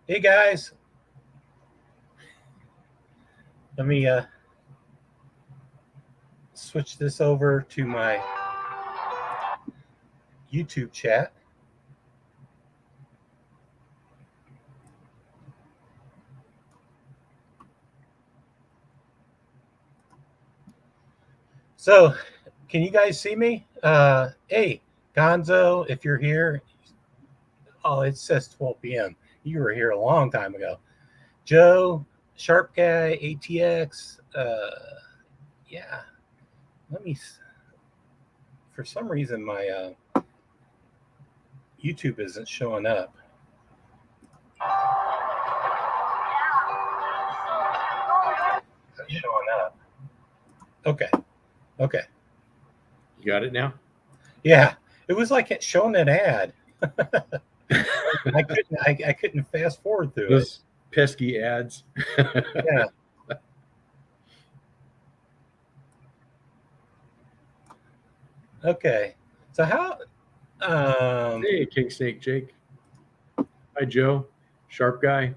Hey guys, let me switch this over to my YouTube chat. So, can you guys see me? Hey, Gonzo, if you're here, oh, it says 12 p.m. You were here a long time ago. Joe, Sharp Guy, ATX, yeah. Let me. For some reason, my YouTube isn't showing up. Isn't showing up. Okay. Okay. You got it now? Yeah, it was like it showing an ad. I couldn't fast forward through it. Those pesky ads. Yeah. Okay. So how? Hey, King Snake Jake. Hi, Joe. Sharp Guy.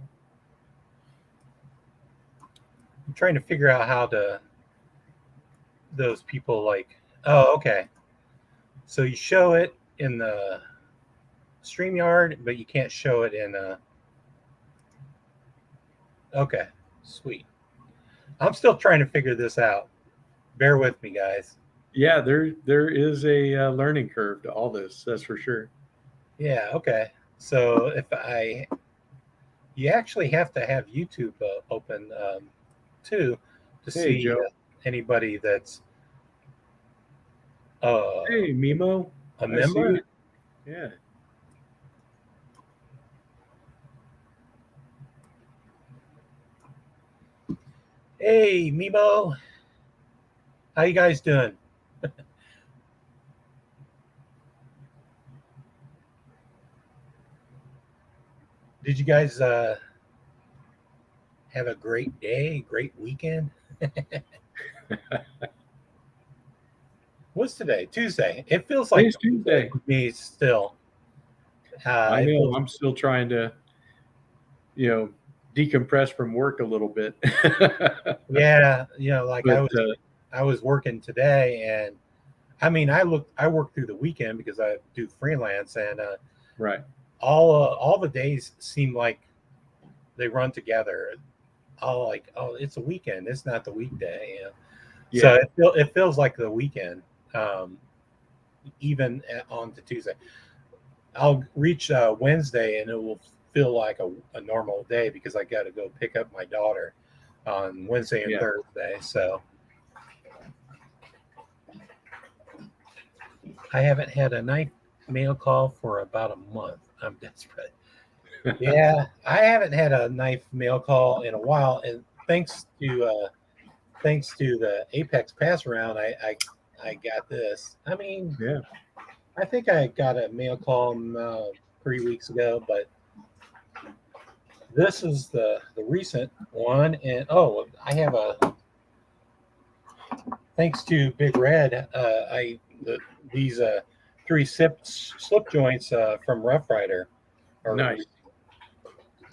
I'm trying to figure out how to. Those people like. Oh, okay. So you show it in the StreamYard, but you can't show it in. Okay. Sweet. I'm still trying to figure this out. Bear with me, guys. Yeah, there is a learning curve to all this. That's for sure. Yeah. Okay. So you actually have to have YouTube open too to Hey, see Joe. anybody that's uh, Hey, Mimo. a I see member. you. Yeah. Hey, Mimo, how you guys doing? Did you guys have a great day, great weekend? What's today? Tuesday. It feels like Today's Tuesday. me still. I It know. feels, I'm still trying to, you know, decompress from work a little bit. yeah, like but I was working today, and I mean, I work through the weekend because I do freelance, and right. all the days seem like they run together. All like, oh, it's a weekend. It's not the weekday. So Yeah. it feels like the weekend, um, even on to Tuesday. I'll reach Wednesday and it will feel like a normal day because I got to go pick up my daughter on Wednesday and Yeah. Thursday. So I haven't had a night mail call for about a month. I'm desperate. Yeah, I haven't had a knife mail call in a while, and thanks to the Apex pass around, I got this. I mean, Yeah. I think I got a mail call 3 weeks ago, but this is the recent one, and oh, I have a thanks to Big Red, these three slip joints from Rough Rider are Nice.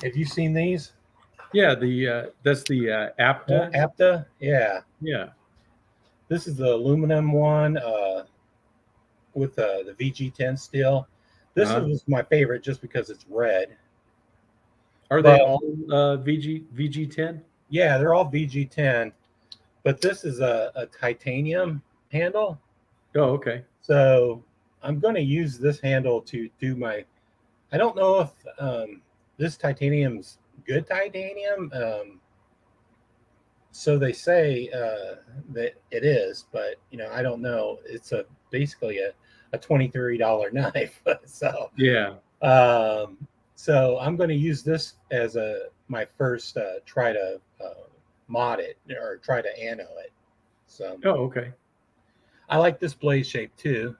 have you seen these? Yeah. The that's the APTA. Apta, yeah. Yeah. This is the aluminum one with the VG10 steel. This Uh-huh. was my favorite just because it's red. Are they But all VG10? yeah, they're all VG10. But this is a titanium handle. Oh, okay. So I'm going to use this handle to do my. I don't know if this titanium's good titanium. So they say that it is, but I don't know. It's basically a $23 knife. So Yeah. um, so I'm going to use this as my first try to mod it or try to anno it. So Oh, okay. I like this blade shape too.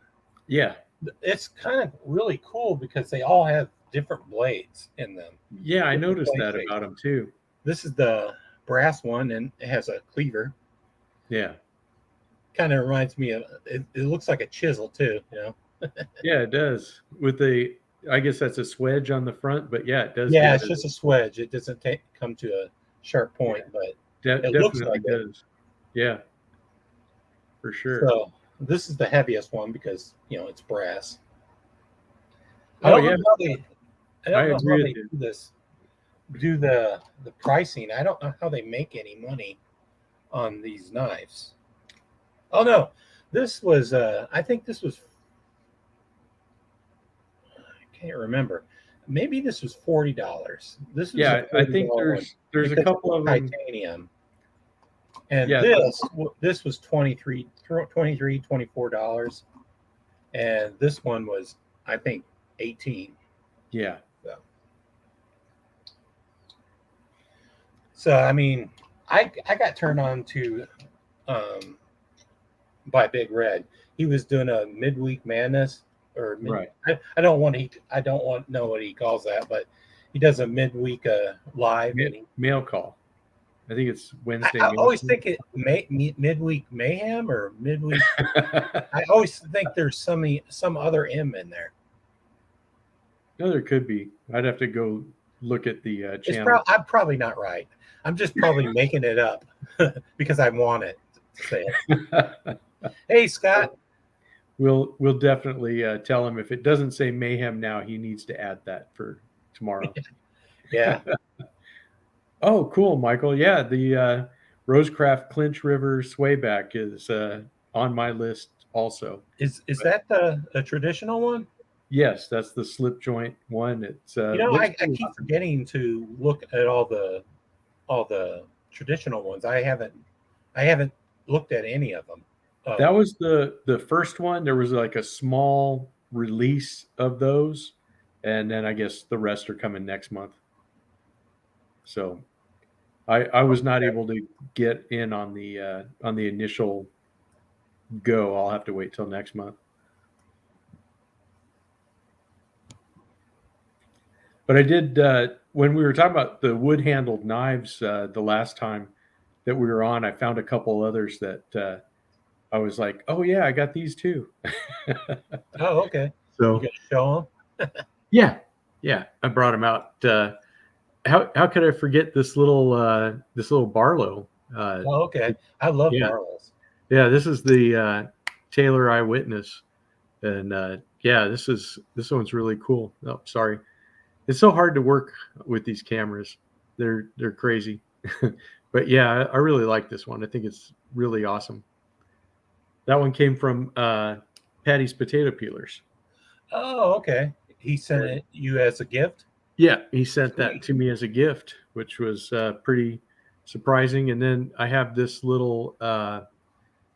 Yeah. It's kind of really cool because they all have different blades in them. Yeah, I Different noticed blade that shapes. about them too. This is the brass one, and it has a cleaver. Yeah. Kind of reminds me of it looks like a chisel too. Yeah, it does. With the I guess that's a swedge on the front, but yeah, it does. Yeah, it's just a swedge. It doesn't come to a sharp point, but it looks definitely like it. does. Yeah, for sure. So this is the heaviest one because it's brass. I Oh don't yeah, know how they. I I don't know how agree with they you. do this. Do the pricing. I don't know how they make any money on these knives. Oh no, this was. I think this was. I can't remember. Maybe this was $40. This was a Yeah, I think $40 one there's a because couple it's of them. titanium. And Yeah, this was $24, and this one was, I think, 18. yeah. So I mean, I got turned on to um, by Big Red. He was doing a midweek madness, or Right. I don't want know what he calls that, but he does a midweek live, and Mail call. I think it's Wednesday. I always think it midweek mayhem or midweek. I always think there's some other M in there. No, there could be. I'd have to go look at the channel. I'm probably not right. I'm just probably making it up because I want it to say it. Hey, Scott. We'll definitely tell him if it doesn't say mayhem now, he needs to add that for tomorrow. Yeah. Oh, cool, Michael. Yeah, the Rosecraft Clinch River swayback is on my list also. Is that a traditional one? Yes, that's the slip joint one. It's I keep forgetting to look at all the traditional ones. I haven't looked at any of them. That was the first one. There was like a small release of those, and then I guess the rest are coming next month. So I was not able to get in on the initial go. I'll have to wait till next month. But I did when we were talking about the wood handled knives the last time that we were on. I found a couple others that I was like, oh yeah, I got these too. Oh, okay. So you gonna show them? yeah, I brought them out. How could I forget this little Barlow? Oh, okay. I love Barlows. Yeah, this is the Taylor Eyewitness, and yeah, this one's really cool. Oh, sorry, it's so hard to work with these cameras. They're crazy, but yeah, I really like this one. I think it's really awesome. That one came from Patty's Potato Peelers. Oh, okay. He sent it you as a gift? Yeah, he sent that to me as a gift, which was pretty surprising. And then I have this little,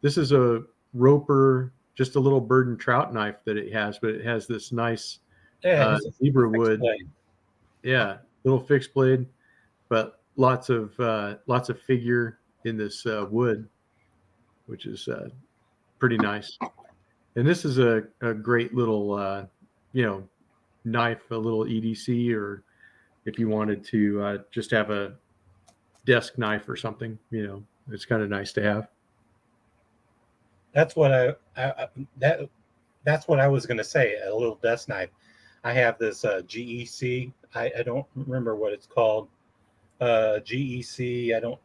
this is a Roper, just a little bird and trout knife that it has, but it has this nice zebra wood. Blade. Yeah, little fixed blade, but lots of figure in this wood, which is pretty nice. And this is a great little, knife, a little EDC, or if you wanted to just have a desk knife or something, it's kind of nice to have. That's what that's what I was going to say. A little desk knife. I have this GEC. I don't remember what it's called. GEC.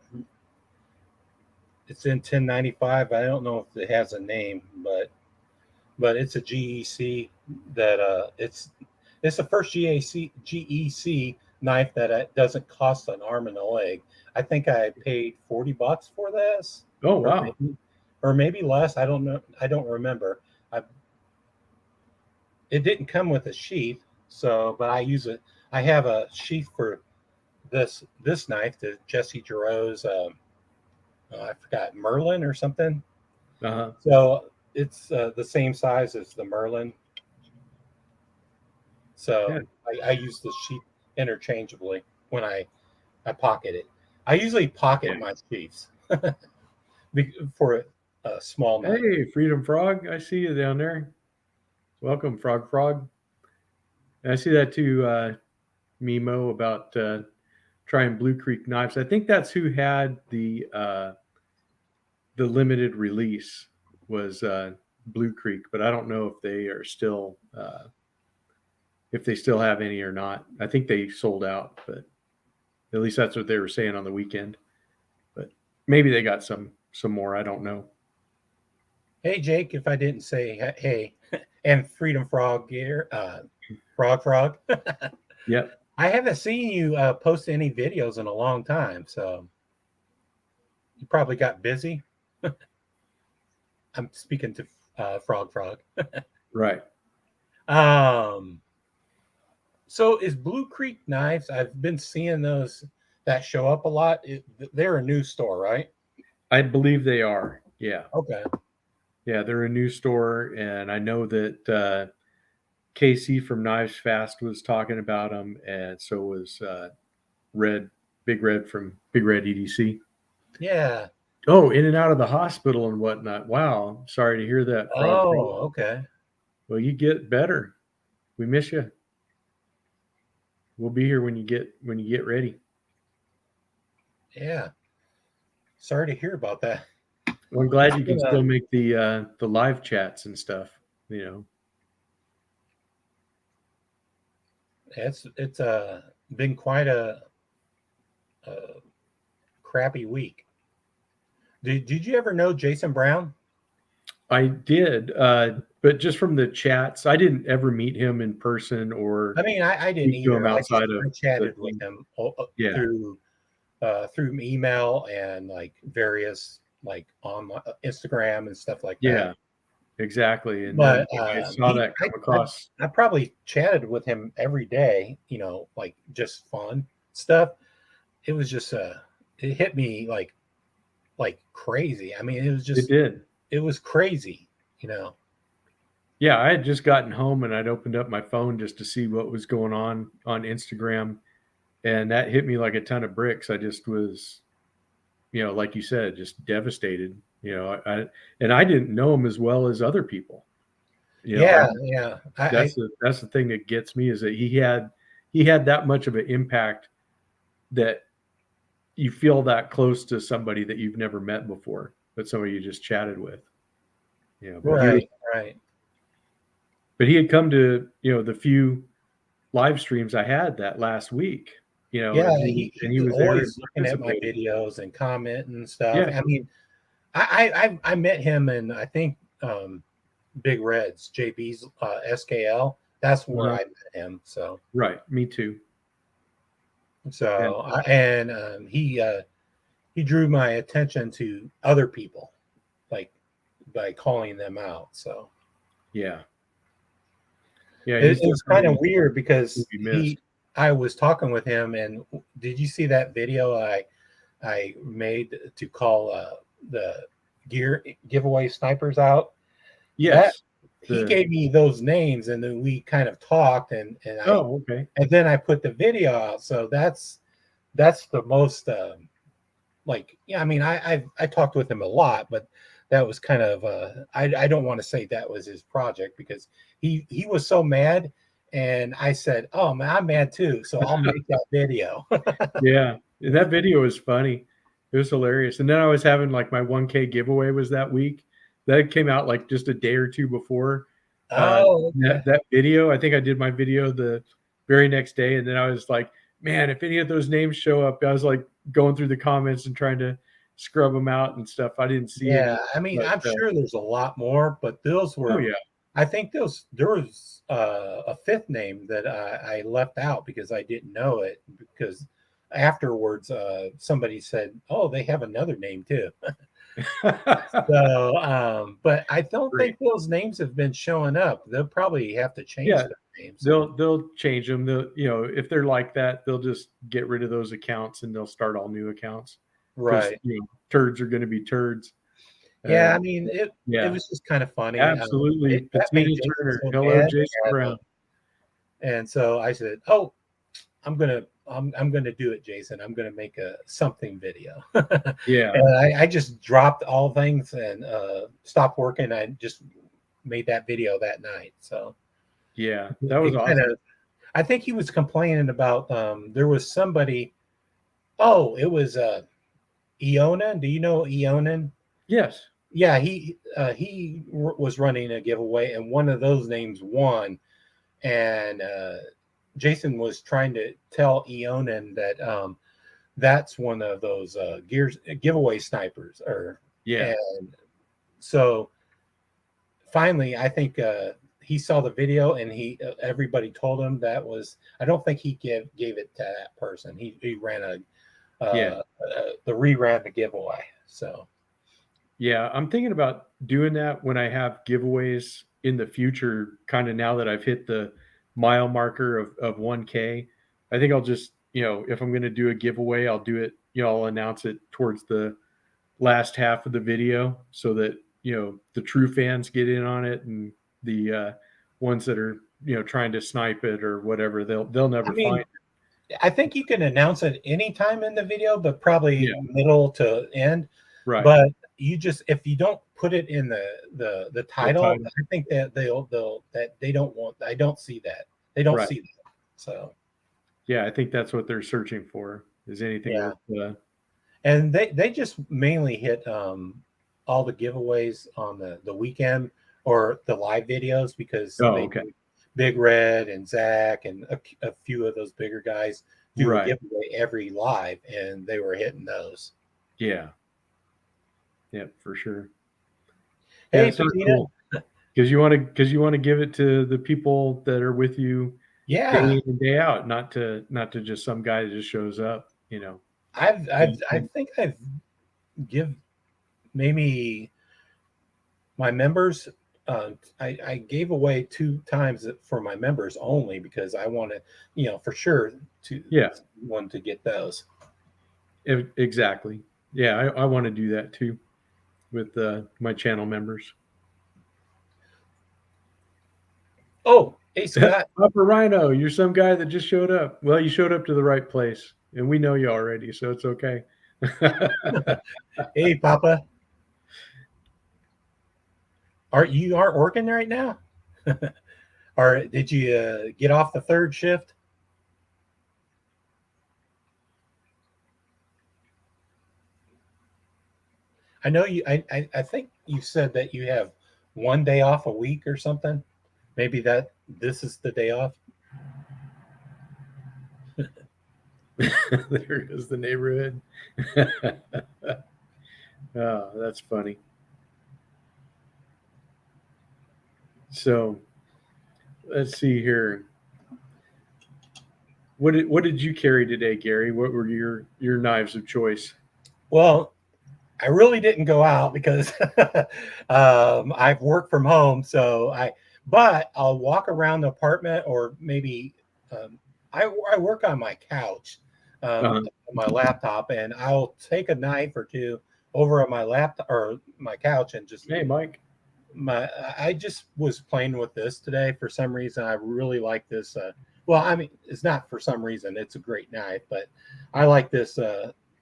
It's in 1095. I don't know if it has a name, but it's a GEC that it's the first GEC knife that doesn't cost an arm and a leg. I think I paid $40 for this. Oh wow! Or maybe less. I don't know. I don't remember. It didn't come with a sheath, but I use it. I have a sheath for this knife, the Jesse Giroux's. I forgot, Merlin or something. Uh-huh. So it's the same size as the Merlin. So yeah. I use the sheath interchangeably when I pocket it. I usually pocket my sheaths for a small knife. Hey, Freedom Frog, I see you down there. Welcome, Frog. And I see that too, Mimo, about trying Blue Creek knives. I think that's who had the limited release was Blue Creek, but I don't know if they are still if they still have any or not. I think they sold out, but at least that's what they were saying on the weekend. But maybe they got some more. I don't know. Hey, Jake, if I didn't say hey, and Freedom Frog gear, Frog. Yep. I haven't seen you post any videos in a long time, so you probably got busy. I'm speaking to Frog. Right. Um, so is Blue Creek Knives? I've been seeing those that show up a lot. They're a new store, right? I believe they are. Yeah. Okay. Yeah, they're a new store, and I know that Casey from Knives Fast was talking about them, and so was Big Red from Big Red EDC. Yeah. Oh, in and out of the hospital and whatnot. Wow, sorry to hear that, Frog. Oh, okay. Well, you get better. We miss you. We'll be here when you get ready. Yeah. Sorry to hear about that. Well, I'm glad you can still make the live chats and stuff. You know. It's been quite a crappy week. Did you ever know Jason Brown? I did, but just from the chats, I didn't ever meet him in person or I mean, I didn't speak to him either. outside of I chatted the with thing. him Yeah, through email and like various like on Instagram and stuff like that. yeah, exactly. And then But when I saw that come across, I probably chatted with him every day. You know, like just fun stuff. It was just it hit me like crazy. I mean, it did. it was crazy. You know. Yeah, I had just gotten home and I'd opened up my phone just to see what was going on Instagram, and that hit me like a ton of bricks. I just was, like you said, just devastated. And I didn't know him as well as other people. Yeah, yeah. That's the thing that gets me is that he had that much of an impact that you feel that close to somebody that you've never met before, but somebody you just chatted with. Right. But he had come to the few live streams I had that last week. Yeah, and he he was was there and always looking at my participating. videos and commenting and stuff. Yeah, I mean, I met him in I think Big Reds, JB's SKL. That's where I met him. So right. Me too. he drew my attention to other people, like by calling them out. So yeah, yeah. it He's was kind of definitely weird because to be missed. I was talking with him, and did you see that video I made to call the gear giveaway snipers out? That Yes. he gave me those names, and then we kind of talked, and Okay. and then I put the video out. So that's the most yeah. I mean, I talked with him a lot, but that was kind of I don't want to say that was his project because he was so mad, and I said, oh man, I'm mad too, so I'll make that video. Yeah, that video was funny. It was hilarious. And then I was having like my 1K giveaway was that week. That came out like just a day or two before. Oh, okay. That video, I think I did my video the very next day, and then I was like, man, if any of those names show up, I was like going through the comments and trying to scrub them out and stuff. I didn't see any. Yeah, I mean, But I'm sure there's a lot more, but those oh were. yeah, I think there was a fifth name that I left out because I didn't know it. Because afterwards, somebody said, "Oh, they have another name too." So, but I don't great. think those names have been showing up. They'll probably have to change Yeah, their names. they'll change them. They'll if they're like that, they'll just get rid of those accounts and they'll start all new accounts because Right. turds are going to be turds. Yeah, I And mean, it yeah, was just kind of funny. absolutely. That made Patina Jason Turner. so Hello, mad. Jason Brown. And so I said, "Oh, I'm gonna do it, Jason. I'm gonna make a something video." Yeah, And I just dropped all things and stopped working. I just made that video that night. So yeah, that was it kind awesome. of I think he was complaining about there was somebody. Oh, it was Eonan. Do you know Eonan? Yes. Yeah, he was running a giveaway, and one of those names won. and Jason was trying to tell Eonin that that's one of those gears giveaway snipers, or Yeah. and so finally, I think he saw the video, and everybody told him that was. I don't think he gave it to that person. He ran Yeah. the reran the giveaway. So Yeah. I'm thinking about doing that when I have giveaways in the future, kind of now that I've hit the mile marker of 1K. I think I'll just, if I'm going to do a giveaway, I'll do it, I'll announce it towards the last half of the video so that, the true fans get in on it, and the ones that are, trying to snipe it or whatever, they'll I never find mean, it. I think you can announce it anytime in the video, but probably Yeah. middle to end. Right. But you just, if you don't put it in the The title, title. I think that they'll that they don't want. I don't see that. They don't Right. see that. So Yeah. I think that's what they're searching for, is anything yeah, with, and they just mainly hit all the giveaways on the weekend or the live videos, because oh, they okay. do Big Red and Zach and a few of those bigger guys do a Right. giveaway every live, and they were hitting those. Yeah. Yeah, for sure. Yeah. Hey, It's not Patina. cool. Because you want to give it to the people that are with you day Yeah, in and day out, not to just some guy that just shows up. I think I've give maybe my members. I gave away 2 times for my members only, because I wanted, for sure to Yeah, want to get those. exactly. Yeah, I want to do that too with my channel members. Oh, hey Scott. Upper Rhino, you're some guy that just showed up. Well, you showed up to the right place, and we know you already, so it's okay. Hey Papa. Aren't working right now? Or did you get off the third shift? I know you. I think you said that you have one day off a week or something. Maybe that this is the day off. There goes the neighborhood. Oh, that's funny. So let's see here. What did you carry today, Gary? What were your knives of choice? Well, I really didn't go out because I've worked from home. But I'll walk around the apartment, or maybe um, I work on my couch, Uh-huh. on my laptop, and I'll take a knife or two over on my laptop or my couch, and just Hey, Mike. I just was playing with this today for some reason. I really like this. Well, I mean, it's not for some reason. It's a great knife, but I like this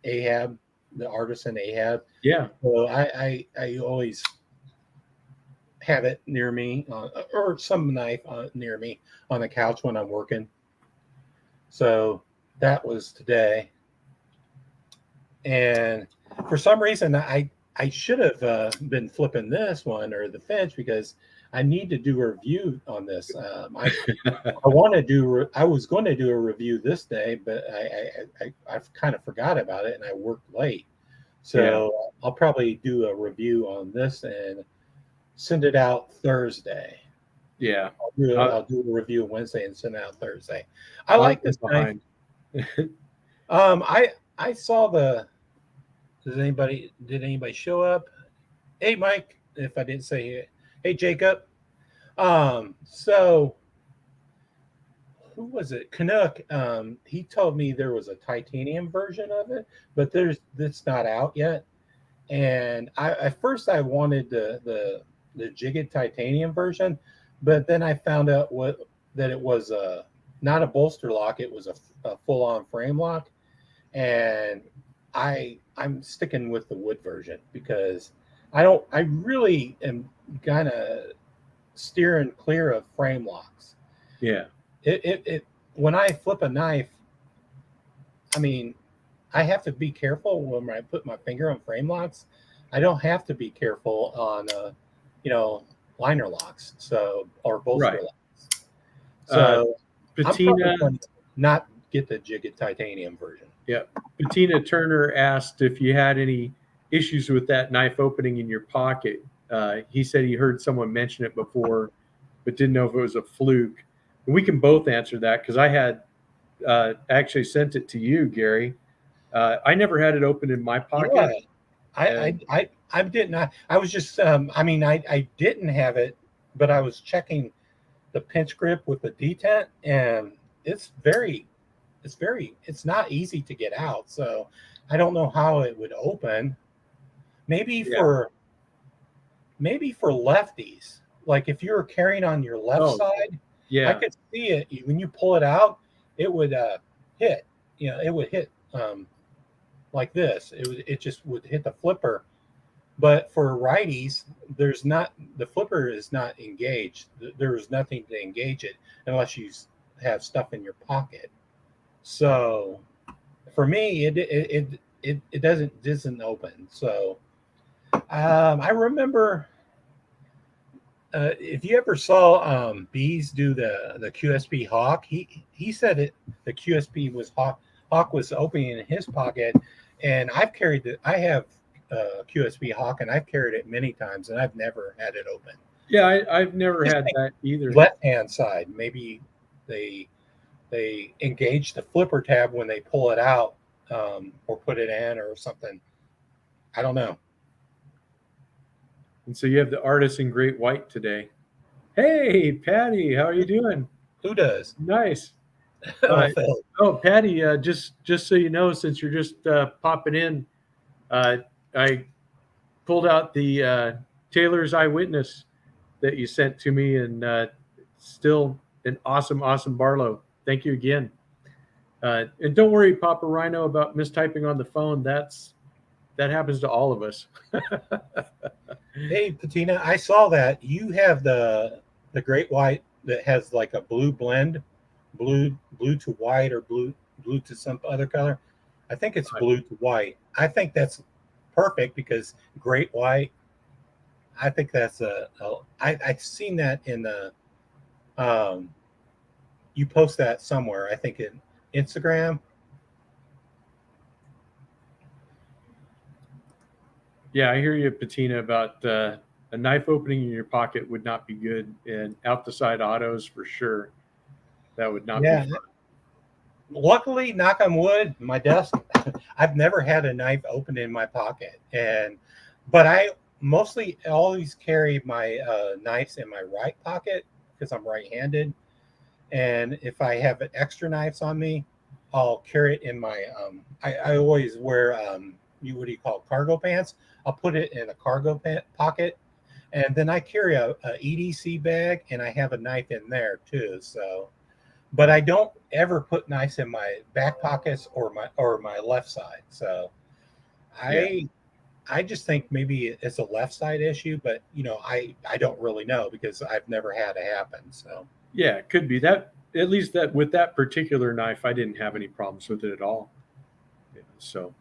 Ahab, the artisan Ahab. Yeah. So I always have it near me, or some knife near me on the couch when I'm working. So that was today, and for some reason I should have been flipping this one or the Finch, because I need to do a review on this. I was going to do a review this day, but I kind of forgot about it, and I worked late. Yeah. So I'll probably do a review on this and send it out Thursday. Yeah. I'll do a review Wednesday and send it out Thursday. I I'm like this knife. behind. I saw the. Did anybody show up? Hey, Mike. If I didn't say it, hey, Jacob. So who was it? Canuck. He told me there was a titanium version of it, but that's not out yet. And at first I wanted the jigged titanium version, but then I found out that it was not a bolster lock. It was a full on frame lock, and I'm sticking with the wood version, because I really am kind of steering clear of frame locks. Yeah. It when I flip a knife, I mean, I have to be careful when I put my finger on frame locks. I don't have to be careful on, you know, liner locks, or bolster Right. locks. So I'm probably Patina, going to not get the Jigget titanium version. yeah, Patina Turner asked if you had any issues with that knife opening in your pocket. He said he heard someone mention it before, but didn't know if it was a fluke. And we can both answer that because I had actually sent it to you, Gary. I never had it open in my Yeah, pocket, I and I I didn't. I was just. I mean, I didn't have it, but I was checking the pinch grip with the detent, and it's very, it's not easy to get out. So I don't know how it would open. Maybe yeah, for maybe for lefties, like if you were carrying on your left oh side, I yeah, could see it when you pull it out. It would hit. You know, it would hit like this. It just would hit the flipper. But for righties, there's not the flipper is not engaged. There's nothing to engage it unless you have stuff in your pocket. So for me, it doesn't open. So I remember if you ever saw Bees do the QSP Hawk, he said it the QSP was Hawk was opening in his pocket, and I have QSP Hawk and I've carried it many times and I've never had it open. yeah. I've I never just had think that either. left hand side maybe they they engage the flipper tab when they pull it out or put it in or something. I don't know. And so you have the artist in great white today. Hey, Patty, how are you doing? Who does? Nice. Oh, Uh, Phil. oh, Patty, just so you know, since you're just popping in, uh, I pulled out the Taylor's Eyewitness that you sent to me, and still an awesome Barlow. Thank you again. And don't worry, Papa Rhino, about mistyping on the phone. That happens to all of us. Hey, Patina, I saw that you have the great white that has like a blue blend, blue to white or blue to some other color. I think it's blue to white. I think that's perfect because great white. I think that's I've seen that in the um you post that somewhere. I think in Instagram. Yeah, I hear you, Patina, about a knife opening in your pocket would not be good, and out the side autos for sure. That would not be Yeah. fun. Luckily, knock on wood, my desk, I've never had a knife open in my pocket. But I mostly always carry my knives in my right pocket because I'm right-handed. And if I have extra knives on me, I'll carry it in my, I always wear, what do you call it, cargo pants. I'll put it in a pocket. And then I carry a EDC bag and I have a knife in there too. So but I don't ever put knives in my back pockets or my left side. So Yeah, I I just think maybe it's a left side issue, but I don't really know because I've never had it happen. So yeah, it could be that. At least that with that particular knife, I didn't have any problems with it at all. Yeah, so,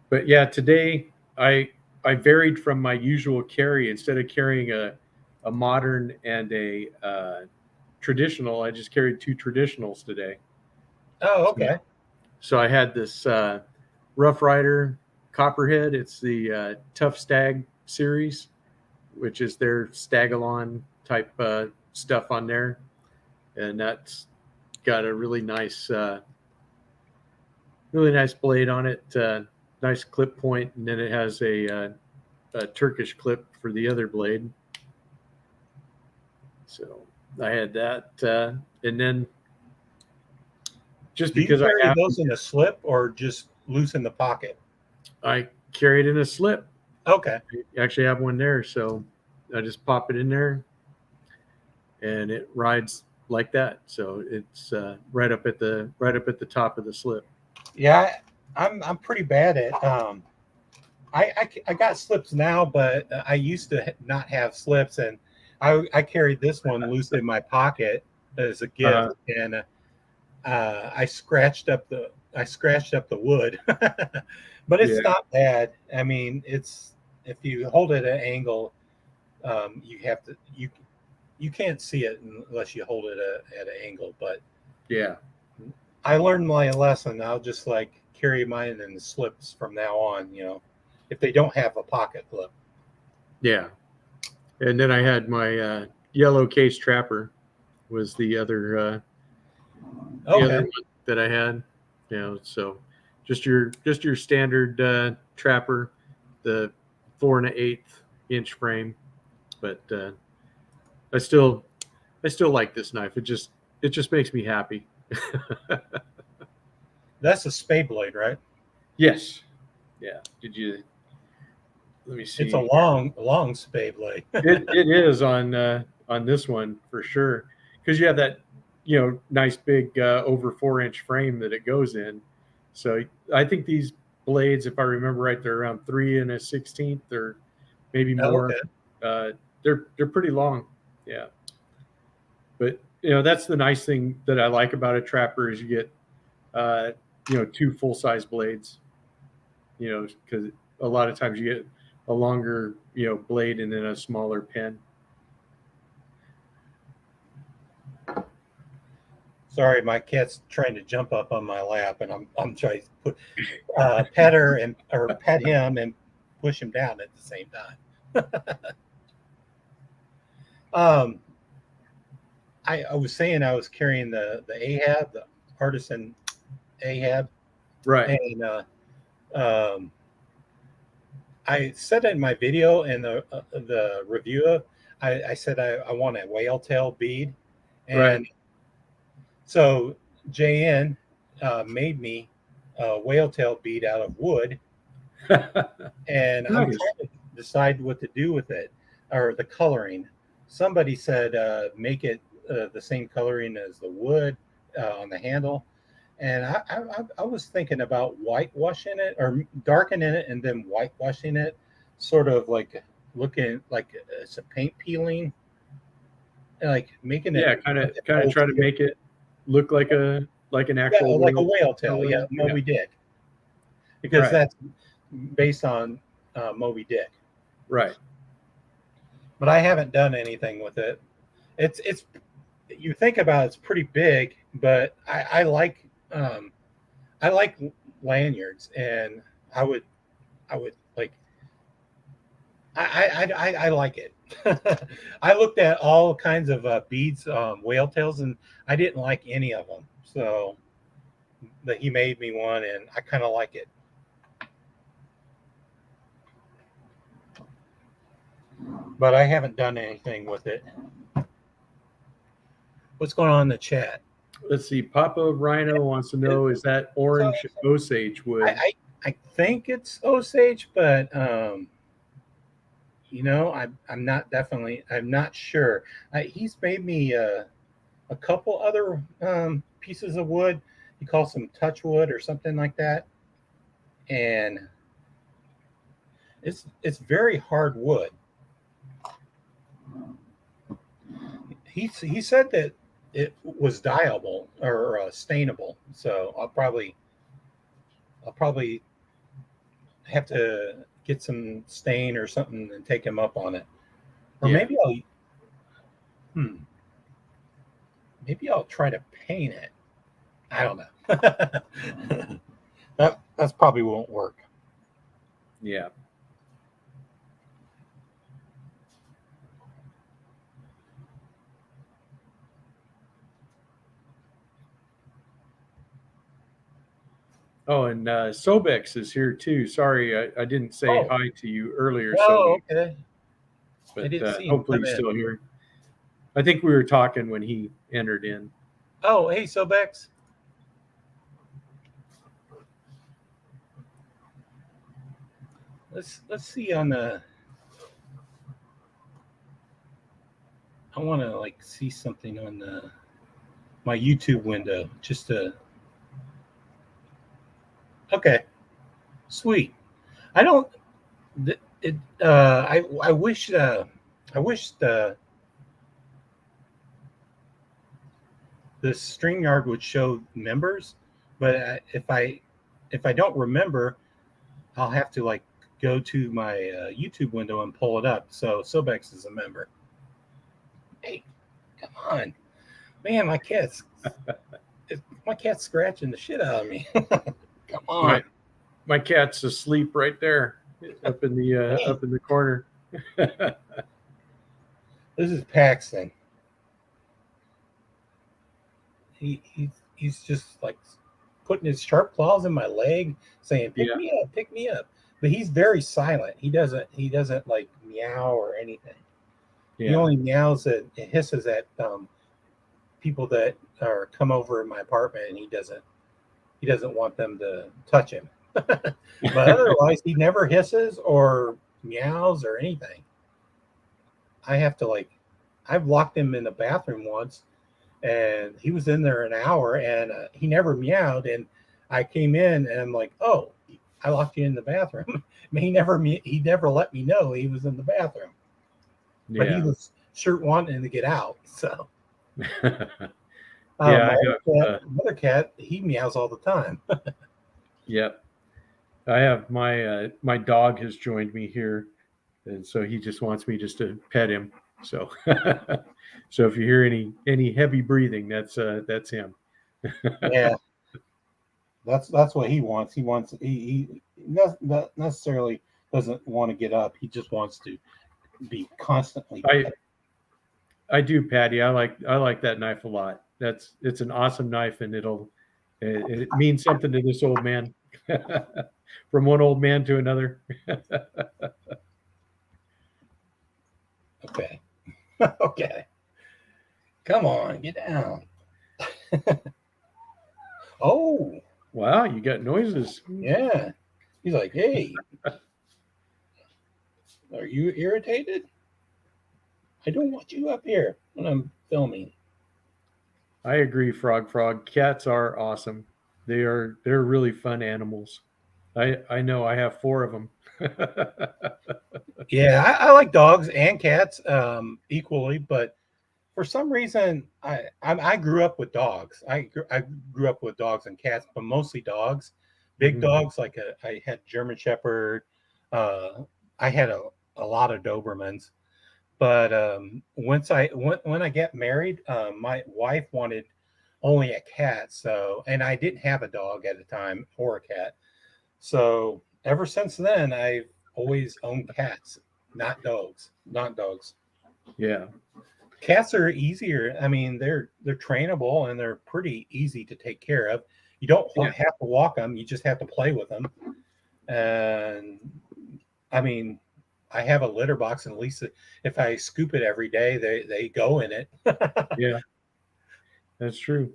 but yeah, today I varied from my usual carry. Instead of carrying a modern and a traditional, I just carried two traditionals today. oh So, okay. so I had this Rough Rider Copperhead. It's the Tough Stag series, which is their Stagalon type stuff on there, and that's got a really nice blade on it, nice clip point, and then it has a Turkish clip for the other blade. So I had that, and then just Do you because I carry have, those in a slip or just loose in the pocket? I carry it in a slip. Okay. I actually have one there, so I just pop it in there, and it rides like that. So it's right up at the top of the slip. Yeah, I'm pretty bad at I got slips now, but I used to not have slips, and I carried this one loose in my pocket as a gift, Uh, and I scratched up the wood, but yeah, it's not bad. I mean, it's if you hold it at an angle, you have to you. you can't see it unless you hold it at an angle. But Yeah. I learned my lesson. I'll just like carry mine in the slips from now on. If they don't have a pocket clip. Yeah. And then I had my yellow case trapper was the other Okay. one that I had. So just your standard trapper, the 4 1/8 inch frame. But I still like this knife. It just makes me happy. That's a spade blade, right? Yes. Yeah. Let me It's a see. long spade blade. It is on this one for sure, because you have that nice big over 4 inch frame that it goes in. So I think these blades, if I remember right, they're around 3 1/16, or maybe Oh, more. okay. Uh, they're pretty long. Yeah, but that's the nice thing that I like about a trapper is you get uh, two full size blades. Because a lot of times you get a longer blade and then a smaller pen. Sorry, my cat's trying to jump up on my lap, and I'm trying to pet her or pet him and push him down at the same time. um, I was saying I was carrying the Ahab, the artisan Ahab, Right. and um, I said in my video and the review, I said I want a whale tail bead, Right. and so JN made me a whale tail bead out of wood, and I'm Nice. trying to decide what to do with it or the coloring. Somebody said make it the same coloring as the wood on the handle, and I was thinking about whitewashing it or darkening it and then whitewashing it, sort of like looking like it's a paint peeling, like making it Yeah, kind of try to make it look like an yeah, actual like a whale whale tail, yeah, coloring. Yeah. Moby Dick, because Right. that's based on Moby Dick. Right. But I haven't done anything with it. It's you think about it's pretty big, but um, I like lanyards, and I would like I like it. I looked at all kinds of beads, whale tails, and I didn't like any of them. So that he made me one, and I kind of like it. But I haven't done anything with it. What's going on in the chat? Let's see. Papa Rhino wants to know, is that So orange Osage wood? I think it's Osage, but I'm not sure. He's made me a couple other pieces of wood. He calls them touch wood or something like that, and it's very hard wood. He said that it was dyeable or stainable, so I'll probably have to get some stain or something and take him up on it, or Yeah. hmm, maybe I'll try to paint it. I don't know. That's probably won't work. Yeah. Oh, and Sobex is here too. Sorry, I didn't say Oh, hi to you earlier, oh, Sobe, okay. I but didn't see him hopefully come he's in. still here. I think we were talking when he entered in. Oh, hey, Sobex. Let's see on the. I want to like see something on the my YouTube window just to. Okay, sweet. I don't. It. I wish. I wish the StreamYard would show members, but if I don't remember, I'll have to like go to my YouTube window and pull it up. So Sobex is a member. Hey, come on, man, my cat's scratching the shit out of me. Come on. My cat's asleep right there, up in Hey, the corner. this is Paxton. He's just like putting his sharp claws in my leg, saying, "Pick Yeah, me up, pick me up." But he's very silent. He doesn't like meow or anything. He yeah. only meows and hisses at people that are come over in my apartment, and he doesn't want them to touch him. But otherwise, he never hisses or meows or anything. I have to like, I've locked him in the bathroom once, and he was in there an hour, and he never meowed. And I came in, and I'm like, "Oh, I locked you in the bathroom." I mean, he never let me know he was in the bathroom, but he Yeah. was sure wanting to get out. So Yeah, my I other cat, he meows all the time. yep. I have my dog has joined me here, and so he just wants me just to pet him. So so if you hear any heavy breathing, that's him. Yeah, that's what he wants. He not necessarily doesn't want to get up. He just wants to be constantly I pet. I do, Patty. I like that knife a lot. It's an awesome knife, and it means something to this old man. From one old man to another. Okay, okay, come on, get down. Oh, Wow, you got noises. yeah. He's like, "Hey, are you irritated? I don't want you up here when I'm filming." I agree, Frog. Cats are awesome. They're really fun animals. I know I have four of them. Yeah, I like dogs and cats equally, but for some reason, I grew up with dogs. I grew up with dogs and cats, but mostly dogs. Big Mhm. dogs, like I had German Shepherd. Uh, I had a lot of Dobermans. But when I got married, my wife wanted only a cat. So, and I didn't have a dog at the time or a cat. So ever since then, I've always owned cats, not dogs. Yeah, Cats are easier. I mean, they're trainable and they're pretty easy to take care of. You don't yeah. have to walk them; you just have to play with them. And I mean, I have a litter box, and at least if I scoop it every day, they go in it. Yeah, that's true.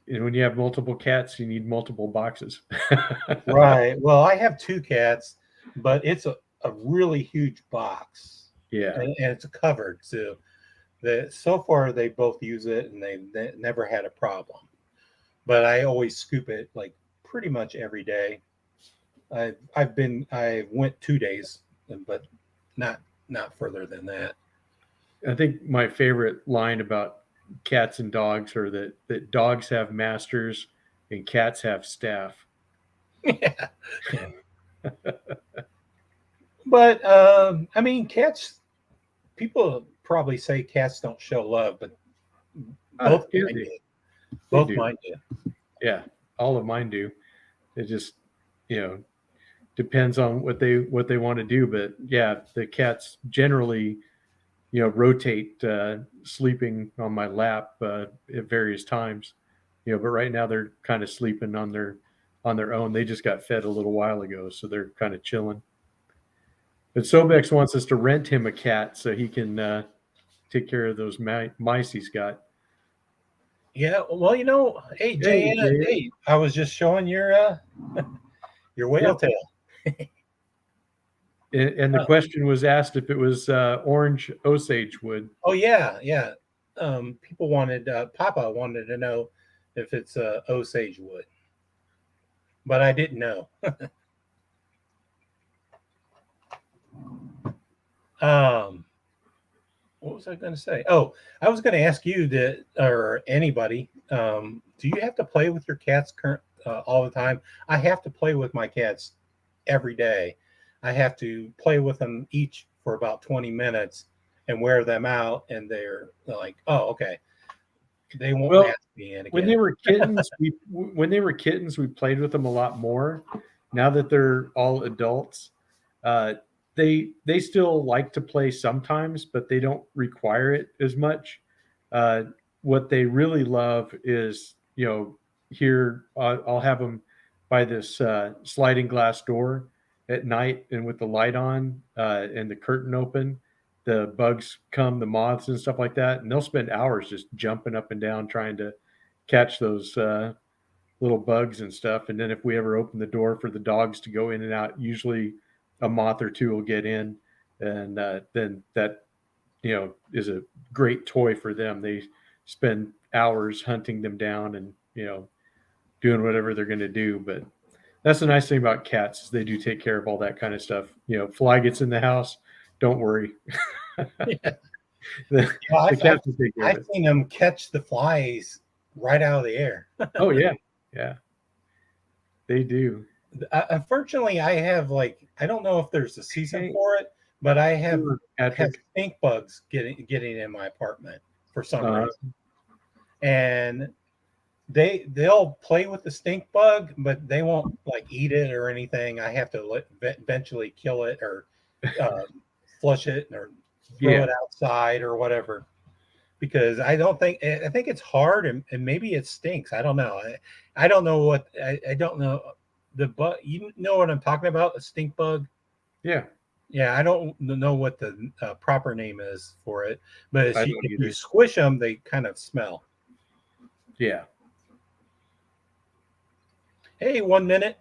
And when you have multiple cats, you need multiple boxes. Right. Well, I have two cats, but it's a really huge box, Yeah, and it's covered. So so far they both use it, and they never had a problem. But I always scoop it like pretty much every day. I went 2 days, but not not further than that. I think my favorite line about cats and dogs are that dogs have masters and cats have staff. Yeah. But I mean, cats. People probably say cats don't show love, but both Yeah, mine do. they Both do. mine do. Yeah, all of mine do. It just you know depends on what they want to do. But yeah, the cats generally rotate sleeping on my lap at various times. But right now they're kind of sleeping on their own. They just got fed a little while ago, so they're kind of chilling. But Sobex wants us to rent him a cat so he can take care of those mice he's got. Yeah. Well, hey Hey, Jan, Jay. hey, I was just showing your whale Yep. tail. And the Uh, question was asked if it was orange Osage wood. oh yeah, yeah. People wanted Papa wanted to know if it's Osage wood, but I didn't know. Um, what was I going to say? Oh, I was going to ask you that, or anybody, do you have to play with your cats all the time? I have to play with my cats every day. I have to play with them each for about 20 minutes. and wear them out, and they're like, oh, okay, they won't Well, mask me in when again. they were kittens, we played with them a lot more. Now that they're all adults, uh, they still like to play sometimes, but they don't require it as much. Uh, what they really love is, here I'll have them by this sliding glass door at night, and with the light on and the curtain open, the bugs come, the moths and stuff like that, and they'll spend hours just jumping up and down trying to catch those little bugs and stuff. And then if we ever open the door for the dogs to go in and out, usually a moth or two will get in, and then that is a great toy for them. They spend hours hunting them down and doing whatever they're going to do. But that's the nice thing about cats is they do take care of all that kind of stuff. Fly gets in the house, don't worry. Yeah. the, the cats will take care of I've it. seen them catch the flies right out of the air. Oh yeah, yeah, they do. Unfortunately, I have I don't know if there's a season Hey, for it, but I have Patrick. stink bugs getting in my apartment for some Uh, reason, and they'll play with the stink bug, but they won't eat it or anything. I have to eventually kill it or uh, flush it or throw yeah, it outside or whatever. Because I think it's hard and maybe it stinks. I don't know. I don't know I don't know the bug. You know what I'm talking about? A stink bug. yeah. Yeah, I don't know what the proper name is for it, but I don't if you either. squish them, they kind of smell. Yeah. Hey, 1 minute,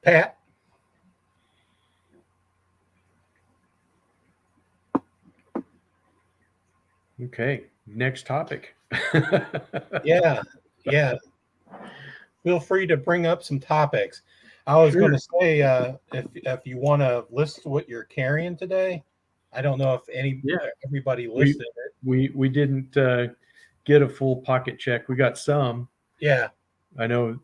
Pat. Okay. Next topic. Yeah, yeah. Feel free to bring up some topics. I was going Sure. to say, if you want to list what you're carrying today, I don't know if Yeah. everybody We listed it. we didn't get a full pocket check. We got some. Yeah, I know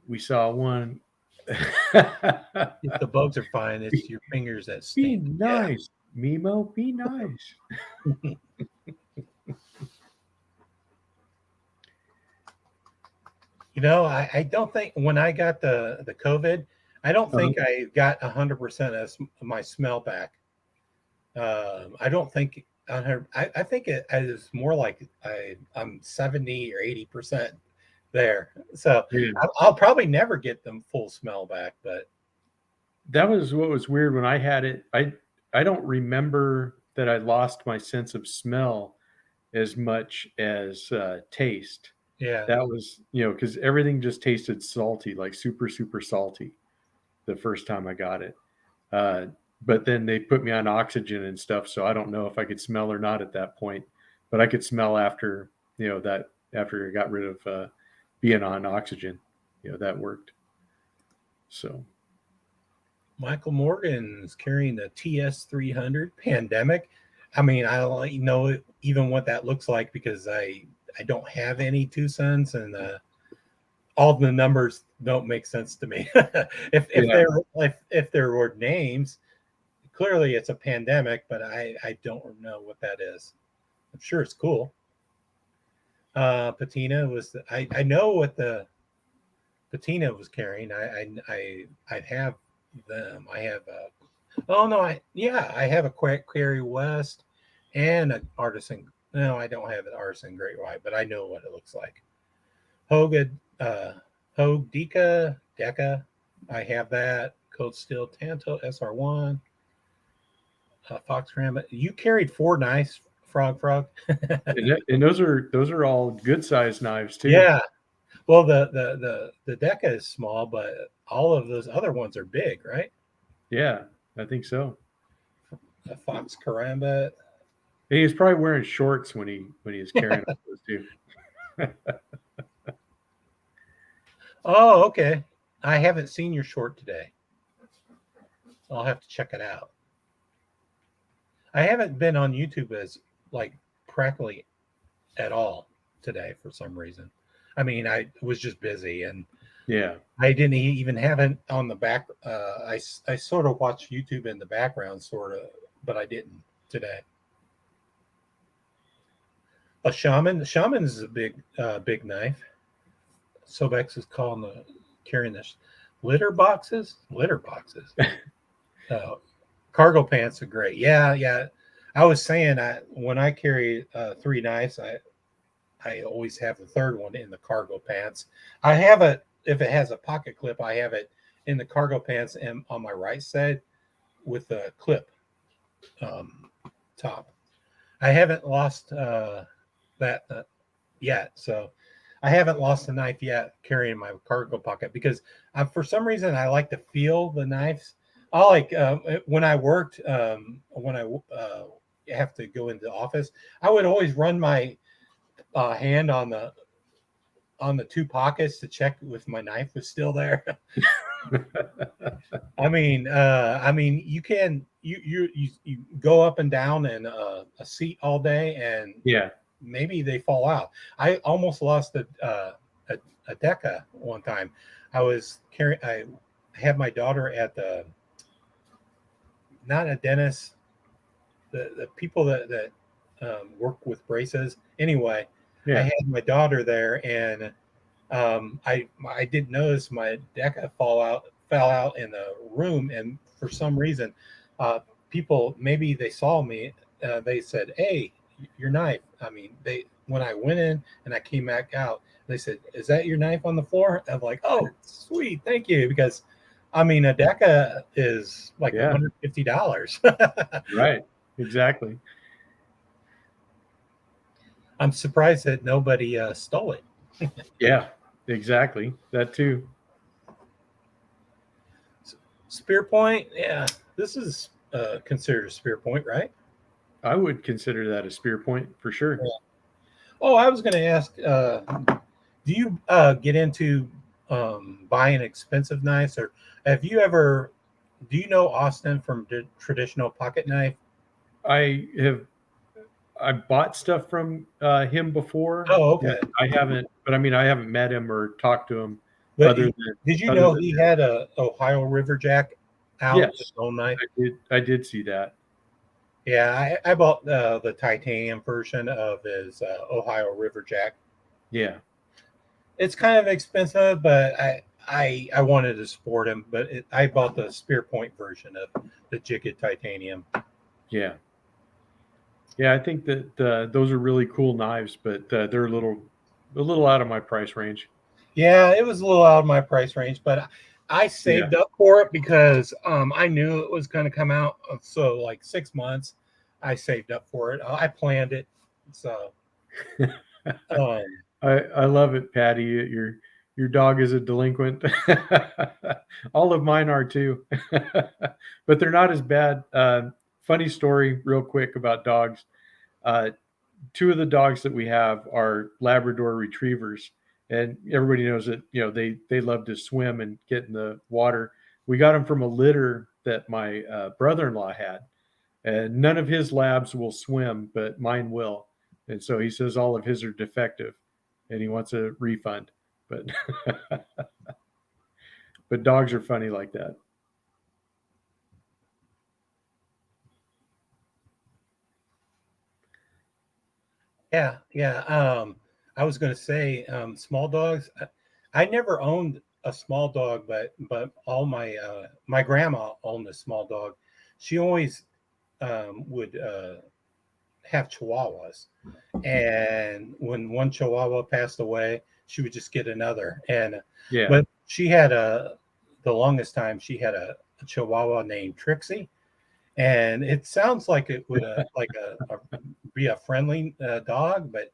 we saw one. if the bugs are fine, it's your fingers that Be stink. Yeah. nice, Mimo. Be nice. I don't think when I got the COVID, I don't Uh-huh. think I got 100% of my smell back. I don't think I think it is more like I'm 70 or 80% there. So Yeah. I'll probably never get them full smell back, but That was what was weird when I had it. I don't remember that I lost my sense of smell as much as taste. yeah. That was, because everything just tasted salty, like super, super salty the first time I got it. Uh, but then they put me on oxygen and stuff, so I don't know if I could smell or not at that point. But I could smell after, that after I got rid of being on oxygen, that worked. So Michael Morgan's carrying the TS300 Pandemic. I mean, I don't know even what that looks like because I don't have any 2 cents and all the numbers don't make sense to me. yeah, If there were names, clearly it's a pandemic, but I don't know what that is. I'm sure it's cool. Patina was I know what the Patina was carrying. I have them. I have oh no I have a Query West and an Artisan. No, I don't have an Artisan Great White, but I know what it looks like. Hoga Hogue Deca. I have that. Cold Steel Tanto SR1. Fox Ram. You carried 4 knives, Frog. and those are all good sized knives too. Yeah. Well, the Deca is small, but all of those other ones are big, right? Yeah, I think so. A Fox Caramba. And he was probably wearing shorts when he was carrying all those too. Oh, okay. I haven't seen your short today. I'll have to check it out. I haven't been on YouTube as practically at all today for some reason. I mean, I was just busy and Yeah. I didn't even have it on the back. I sort of watched YouTube in the background, sort of, but I didn't today. A shaman. The shaman is a big knife. Sobex is carrying this litter boxes. Litter boxes. Cargo pants are great. Yeah, yeah. I was saying, when I carry 3 knives, I always have the third one in the cargo pants. I have it if it has a pocket clip. I have it in the cargo pants and on my right side with the clip um, top. I haven't lost that yet, so I haven't lost a knife yet carrying my cargo pocket because for some reason I like to feel the knives. I like when I worked when I have to go into the office, I would always run my hand on the 2 pockets to check if my knife was still there. I mean, you can you go up and down in a seat all day, and Yeah. maybe they fall out. I almost lost a Deca one time. I had my daughter at the not a dentist, the people that work with braces. Anyway, I Yeah. had my daughter there, and I didn't notice my Deca fell out in the room, and for some reason, people maybe they saw me. They said, "Hey, your knife." I mean, they when I went in and I came back out, they said, "Is that your knife on the floor?" I'm like, "Oh, sweet, thank you," because I mean, a Deca is like Yeah. $150. Right. Exactly. I'm surprised that nobody stole it. Yeah. Exactly. That too. Spear point, yeah, this is considered a spear point, right? I would consider that a spear point for sure. Oh, I was going to ask, do you get into buying expensive knives, or have you ever? Do you know Austin from the traditional pocket knife? I have I bought stuff from him before, Oh, but okay. I haven't. But I mean, I haven't met him or talked to him But other than did you other know than he that. had a Ohio River Jack out his Yes, own knife? I did. I did see that. Yeah, I bought the titanium version of his Ohio River Jack. Yeah. It's kind of expensive, but I wanted to support him. But I bought the spear point version of the Jigged titanium. Yeah. Yeah. I think that those are really cool knives, but they're a little out of my price range. Yeah, it was a little out of my price range, but I Yeah. saved up for it because I knew it was going to come out. So, like 6 months, I saved up for it. I planned it. So, um, I love it, Patty. Your dog is a delinquent. All of mine are too, but they're not as bad. Funny story, real quick about dogs. Uh, Two of the dogs that we have are Labrador Retrievers, and everybody knows that they love to swim and get in the water. We got them from a litter that my brother-in-law had, and none of his labs will swim, but mine will. And so he says all of his are defective, and he wants a refund. But but dogs are funny like that. yeah, yeah. I was going to say small dogs. I never owned a small dog, but all my grandma owned a small dog. She always would have chihuahuas, and when one chihuahua passed away, she would just get another. And Yeah, but she had the longest time she had a chihuahua named Trixie, and it sounds like it would be a friendly dog, but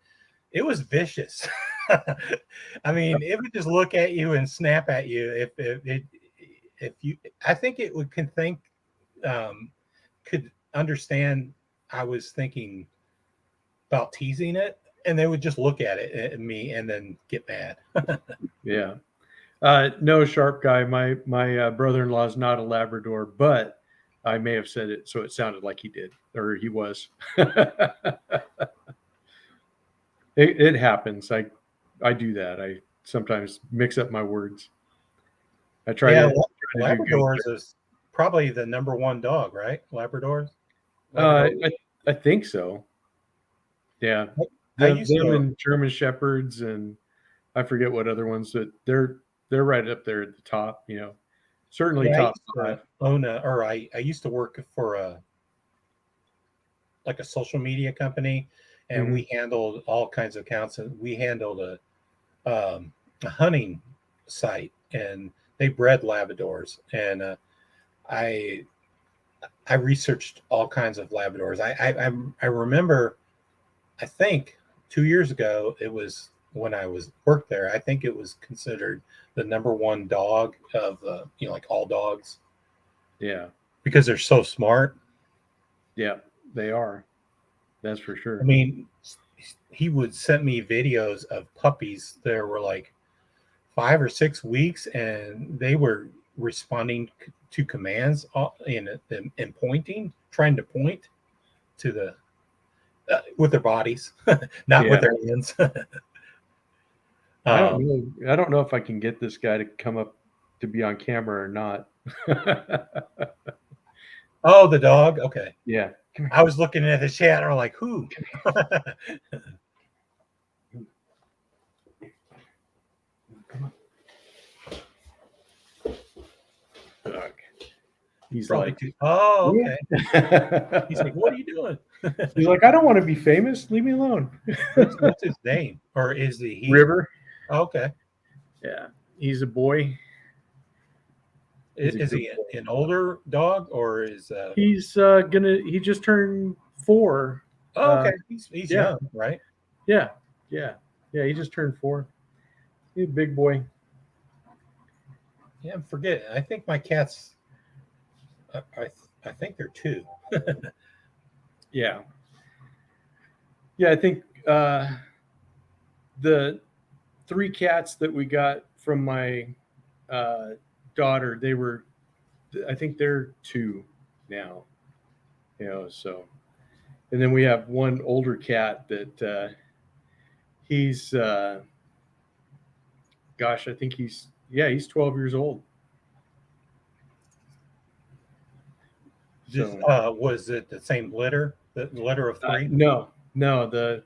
it was vicious. I mean, it would just look at you and snap at you if you. I think it would can think could understand. I was thinking about teasing it, and they would just look at it at me and then get mad. yeah. No, sharp guy. My brother-in-law is not a Labrador, but I may have said it so it sounded like he did or he was. It happens. I do that. I sometimes mix up my words. I try Yeah, to do good. Labradors is probably the number one dog, right? Labradors. Uh, Labrador. I, I think so. Yeah, I used them to. and German Shepherds, and I forget what other ones that they're right up there at the top. Certainly Yeah, I top used to five. own I used to work for a like a social media company, and Hmm. we handled all kinds of accounts. And we handled a hunting site, and they bred Labradors. And I I researched all kinds of Labradors. I remember. I think 2 years ago it was when I was worked there. I think it was considered the number one dog of like all dogs Yeah, because they're so smart. yeah, they are. That's for I sure. mean, he would send me videos of puppies that were like 5 or 6 weeks, and they were responding to commands and pointing, trying to point to the with their bodies, not with Yeah, their hands. I don't um, know. I don't know if I can get this guy to come up to be on camera or not. oh, the dog. Okay, Yeah, come I was looking at the chat, and I'm like, who? here. Okay. He's Probably like, too. Oh, okay. yeah. He's like, what are you doing? He's like, I don't want to be famous. Leave me alone. What's his name? Or is he? River. Okay. Yeah, he's a boy. He's a Is good he boy. an older dog or is He's he just turned 4. oh, Uh okay. He's yeah, young, right? yeah, yeah, yeah. He just turned 4. He's a big boy. Yeah, I'm forgetting. I think my cats I think they're two. Yeah, yeah. I think the 3 cats that we got from my uh, daughter, I think they're 2 now. So, and then we have one older cat that he's, gosh, I think he's 12 years old. Just So, was it the same litter? The litter of three? no, no, the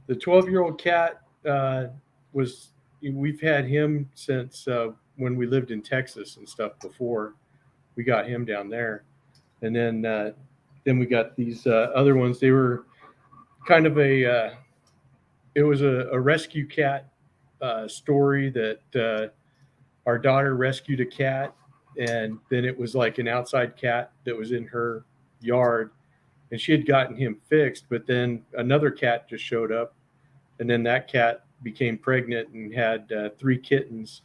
12-year-old cat was we've had him since when we lived in Texas and stuff before we got him down there, and then we got these other ones. They were kind of it was a rescue cat story that our daughter rescued a cat, and then it was like an outside cat that was in her yard, and she had gotten him fixed, but then another cat just showed up, and then that cat became pregnant and had 3 kittens,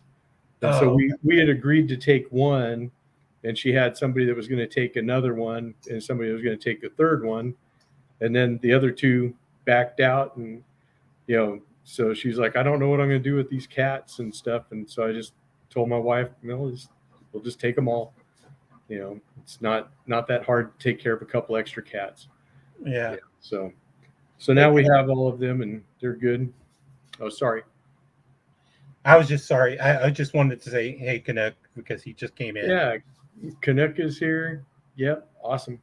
and so Oh, we had agreed to take one, and she had somebody that was going to take another one, and somebody that was going to take the third one, and then the other 2 backed out, and so she's like, I don't know what I'm going to do with these cats and stuff, and so I just told my wife, we'll just take them all. It's not that hard to take care of a couple extra cats. yeah. Yeah. So Hey, now we have all of them, and they're good. Oh, sorry. I was just sorry. I just wanted to say, hey, Canuck, because he just came in. Yeah, Canuck is here. Yep, awesome.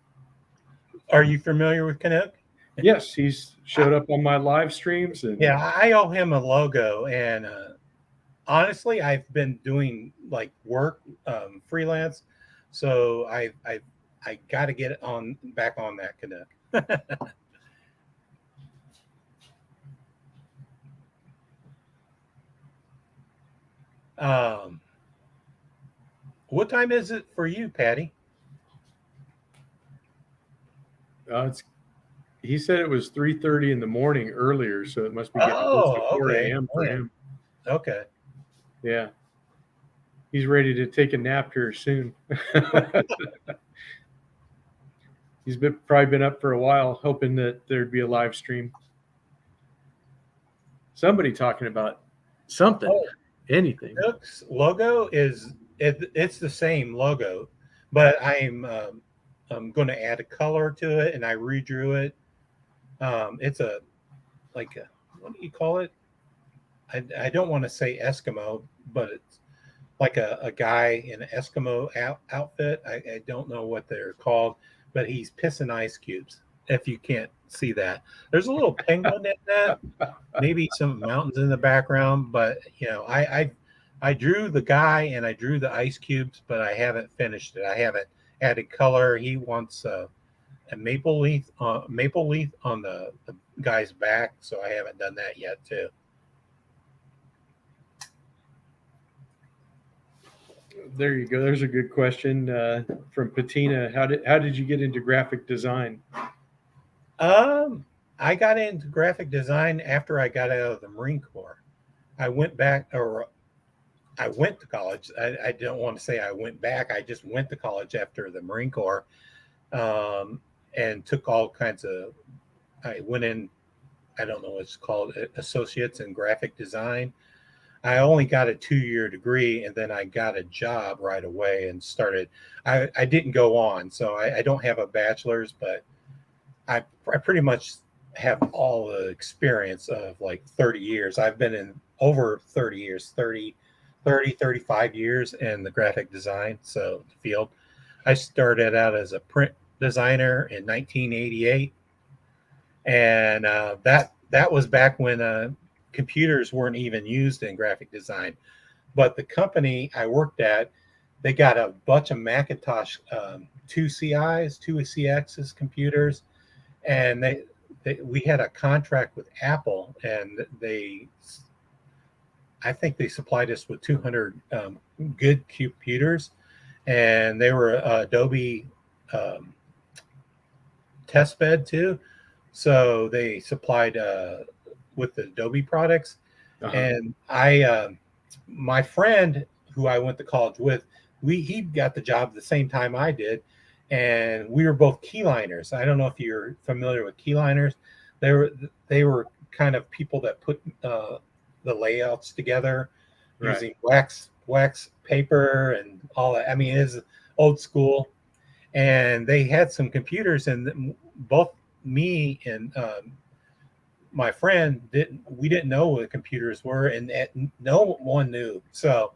Are you familiar with Canuck? Yes, he's showed up on my live streams, and Yeah, I owe him a logo, and honestly, I've been doing like work freelance, so I got to get on back on that Canuck. um, what time is it for you, Patty? it's he said it was 3:30 in the morning earlier, so it must be getting close to Oh, 4 okay. a.m. for Man, him. okay. Yeah, he's ready to take a nap here soon. He's probably been up for a while, hoping that there'd be a live stream. Somebody talking about something, Oh, anything. Canuck's logo it's the same logo, but I'm going to add a color to it, and I redrew it. It's a what do you call it? I don't want to say Eskimo, but like a guy in an Eskimo outfit. I don't know what they're called, but he's pissing ice cubes. If you can't see that, there's a little penguin in that, maybe some mountains in the background, but I drew the guy and I drew the ice cubes, but I haven't finished it. I haven't added color. He wants a maple leaf on the guy's back, so I haven't done that yet too. There you go. There's a good question from Patina. How did you get into graphic design? Um, I got into graphic design after I got out of the Marine Corps. I went back, or I went to college. I don't want to say I went back. I just went to college after the Marine Corps, um, and took all kinds of. I went in. I don't know what it's called, associates in graphic design. I only got a 2 year degree, and then I got a job right away and started. I didn't go on, so I don't have a bachelor's, but I pretty much have all the experience of like 30 years. I've been in over 30 years, 35 years in the graphic design so the field. I started out as a print designer in 1988, and that was back when computers weren't even used in graphic design. But the company I worked at, they got a bunch of Macintosh 2CIs, 2CXs computers, and we had a contract with Apple, and I think they supplied us with 200 good computers, and they were Adobe um, test bed too. So they supplied with the Adobe products, Uh-huh. and my friend who I went to college with, he got the job at the same time I did, and we were both keyliners. I don't know if you're familiar with keyliners. They were kind of people that put the layouts together Right. using wax paper and all that. I mean, it's old school, and they had some computers, and both me and my friend didn't know what computers were, and no one knew. So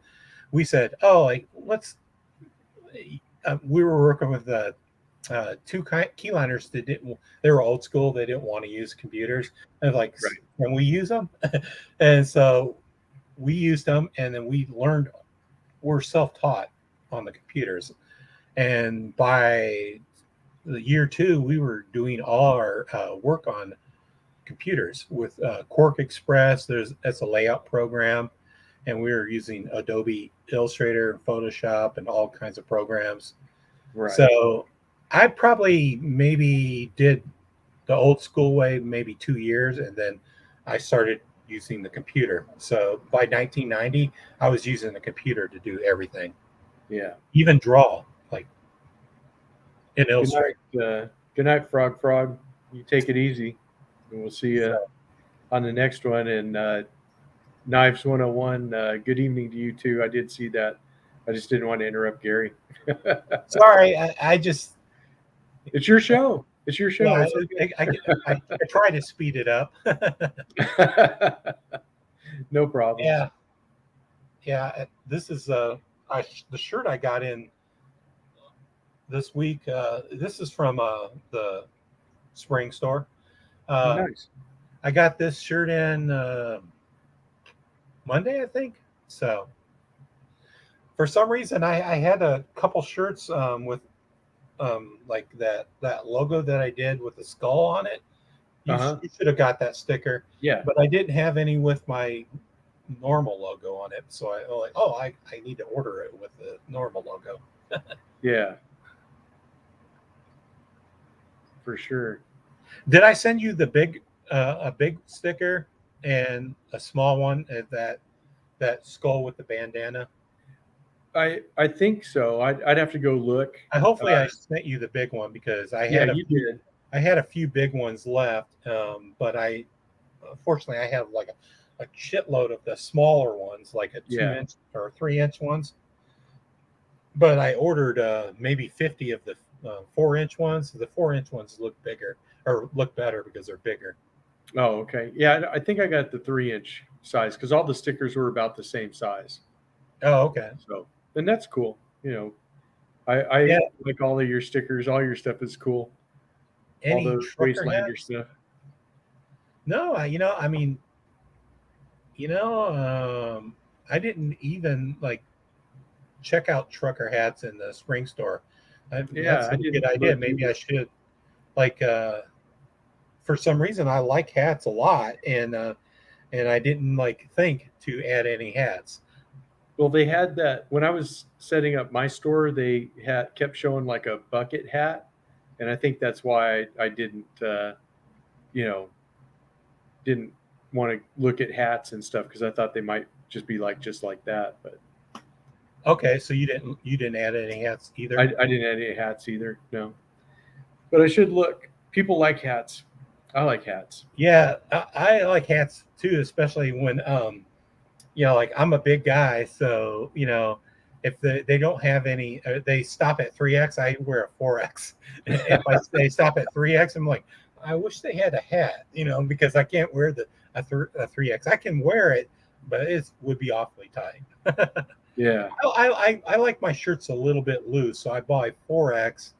we said, "Oh, like let's." We were working with two keyliners that didn't. They were old school. They didn't want to use computers. And like, Right. can we use them? And so we used them, and then we learned. We're self-taught on the computers, and by the year two, we were doing all our work on computers with Quark Express. That's a layout program, and we were using Adobe Illustrator, Photoshop, and all kinds of programs. Right. So I probably maybe did the old school way maybe 2 years, and then I started using the computer. So by 1990, I was using the computer to do everything, Yeah. even draw like in Good Illustrator. night. Good night, Frog. Frog. You take it easy, and we'll see you So, on the next one. And Knives 101. Good evening to you too. I did see that. I just didn't want to interrupt Gary. sorry, I just It's your show. It's your show. yeah, It's I try to speed it up. okay. No problem. Yeah, yeah. This is the shirt I got in this week. This is from the spring store. Uh, Nice. I got this shirt in Monday, I think. So for some reason, I had a couple shirts with like that logo that I did with the skull on it. Uh-huh. You should have got that sticker, Yeah. but I didn't have any with my normal logo on it. So I was like, oh, I need to order it with the normal logo. Yeah. For sure. Did I send you the big a big sticker and a small one at that skull with the bandana? I think so. I'd have to go look. Hopefully I sent you the big one because Yeah, you did. I had a few big ones left, but I unfortunately I have like a shitload of the smaller ones, like a Yeah. 2 inch or 3 inch ones. But I ordered maybe 50 of the 4 inch ones. The 4 inch ones look bigger or look better because they're bigger. Oh, okay. Yeah, I think I got the 3-inch size because all the stickers were about the same size. Oh, okay. So, and that's cool. I Yeah. like all of your stickers. All your stuff is cool. All Any the trucker Wastelander hats? stuff. No, I mean, you know, I didn't even like check out trucker hats in the spring store. Yeah, That's I a good didn't idea. look Maybe I either. should. Like, for some reason, I like hats a lot, and I didn't like think to add any hats. Well, they had that when I was setting up my store. They had kept showing like a bucket hat, and I think that's why I didn't, you know, didn't want to look at hats and stuff because I thought they might just be like just like that. But Okay, so you didn't add any hats either. I didn't add any hats either. No, but I should look. People like hats. I like hats. Yeah, I like hats too, especially when like I'm a big guy, so if they don't have any, they stop at 3X, I wear a 4X. If they stop at 3X, I'm like, I wish they had a hat, because I can't wear a 3X. I can wear it, but it would be awfully tight. Yeah. I like my shirts a little bit loose, so I buy 4X,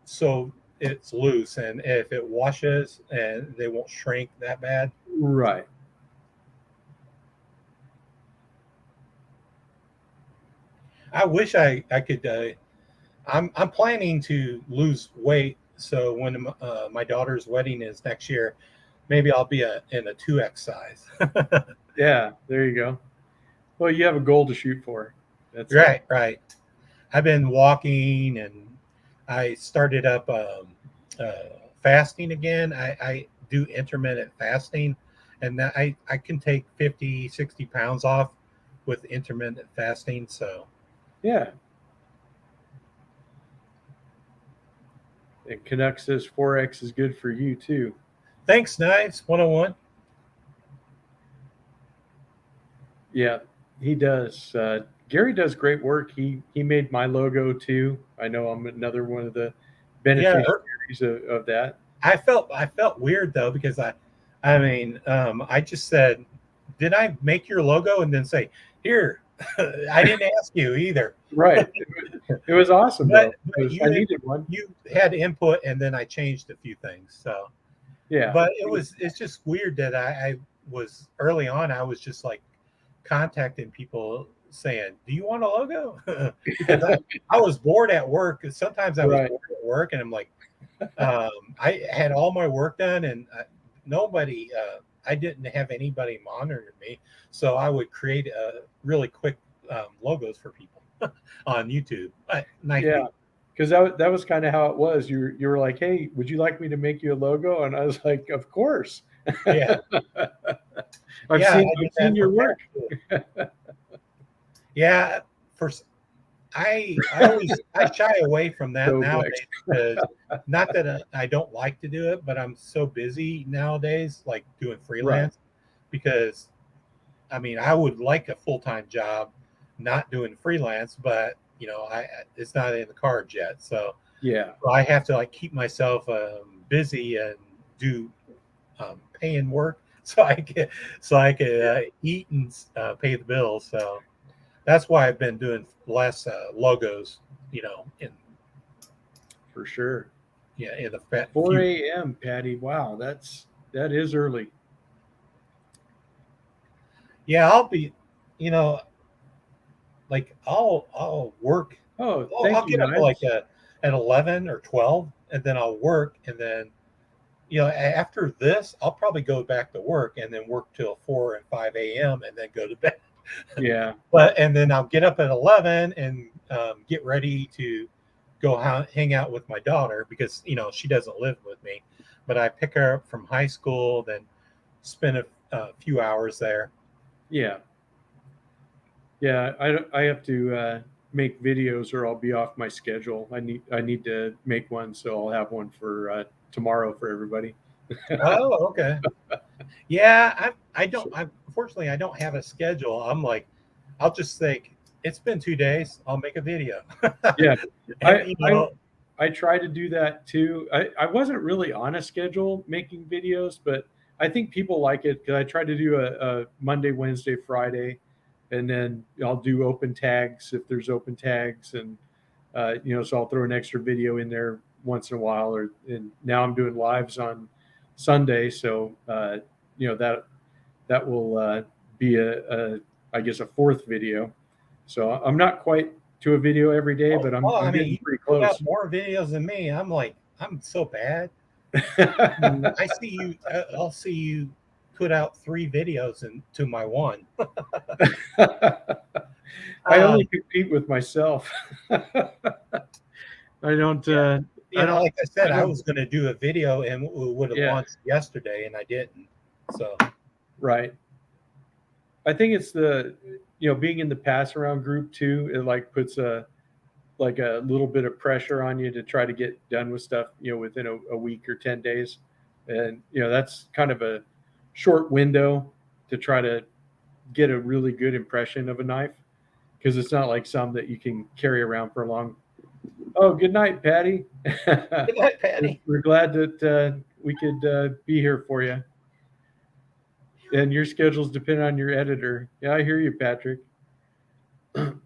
so it's loose, and if it washes, and they won't shrink that bad. Right. I wish I could. I'm planning to lose weight, so when my daughter's wedding is next year, maybe I'll be in a 2X size. Yeah. There you go. Well, you have a goal to shoot for. That's it. Right, right. I've been walking, and I started up fasting again. I do intermittent fasting, and I can take 50, 60 pounds off with intermittent fasting. So Yeah. And Canuck says 4X is good for you too. thanks, Knives 101. Yeah, he does. Gary does great work. He made my logo too. I know I'm another one of the Yeah, beneficiaries of that. I felt weird though, because I mean, I just said, did I make your logo, and then say, here? I didn't ask you either. Right. It was awesome but though. but I you needed one. you had input, and then I changed a few things. So, Yeah. but it's just weird that I was early on. I was just like contacting people saying, do you want a logo? Because I was bored at work. Sometimes I was Right. bored at work, and I'm like, I had all my work done, and nobody, I didn't have anybody monitoring me. So I would create really quick logos for people on YouTube. Nice Yeah. people. Because that was kind of how it was. You were like, hey, would you like me to make you a logo? And I was like, of course. Yeah. I've Yeah. seen I did I've seen that for your work. cats too. Yeah. For I always I shy away from that So next. nowadays, because not that I don't like to do it, but I'm so busy nowadays, like doing Right. freelance, because I mean, I would like a full time job, not doing freelance, but I it's not in the cards yet. So Yeah. I have to like keep myself busy and do paying work, so I can eat and pay the bills. So that's why I've been doing less logos, in For sure. in the 4 few. a.m. Patty. Wow, that is early. Yeah, I'll be, you know, like I'll work. Oh, I'll thank you, get up like Knives. at 11 or 12, and then I'll work, and then after this, I'll probably go back to work, and then work till 4 and 5 a.m. and then go to bed. Yeah, And then I'll get up at 11 and get ready to go hang out with my daughter, because she doesn't live with me, but I pick her up from high school, then spend a few hours there. yeah, yeah. I have to make videos, or I'll be off my schedule. I need to make one, so I'll have one for tomorrow for everybody. Oh, okay. Yeah, I So, don't. Unfortunately, I don't have a schedule. I'm like, I'll just think it's been 2 days. I'll make a video. yeah, and I I I try to do that too. I wasn't really on a schedule making videos, but I think people like it because I try to do a Monday, Wednesday, Friday, and then I'll do open tags if there's open tags, and so I'll throw an extra video in there once in a while. And now I'm doing lives on Sunday, so that will be I guess a fourth video. So I'm not quite to a video every day, but Well, I'm I mean, getting you pretty put out close. more videos than me. I'm so bad. I see you. I'll see you put out 3 videos into my one. I only Um, compete with myself. I don't. yeah, I don't. like I said, I I don't. was going to do a video and would have Yeah. launched yesterday, and I didn't. So Right. I think it's the being in the pass around group too. It like puts a little bit of pressure on you to try to get done with stuff within a week or 10 days, and that's kind of a short window to try to get a really good impression of a knife, because it's not like some that you can carry around for a long. Oh, good night, Patty. good night, Patty. We're glad that we could be here for you. And your schedules depend on your editor. Yeah, I hear you, Patrick.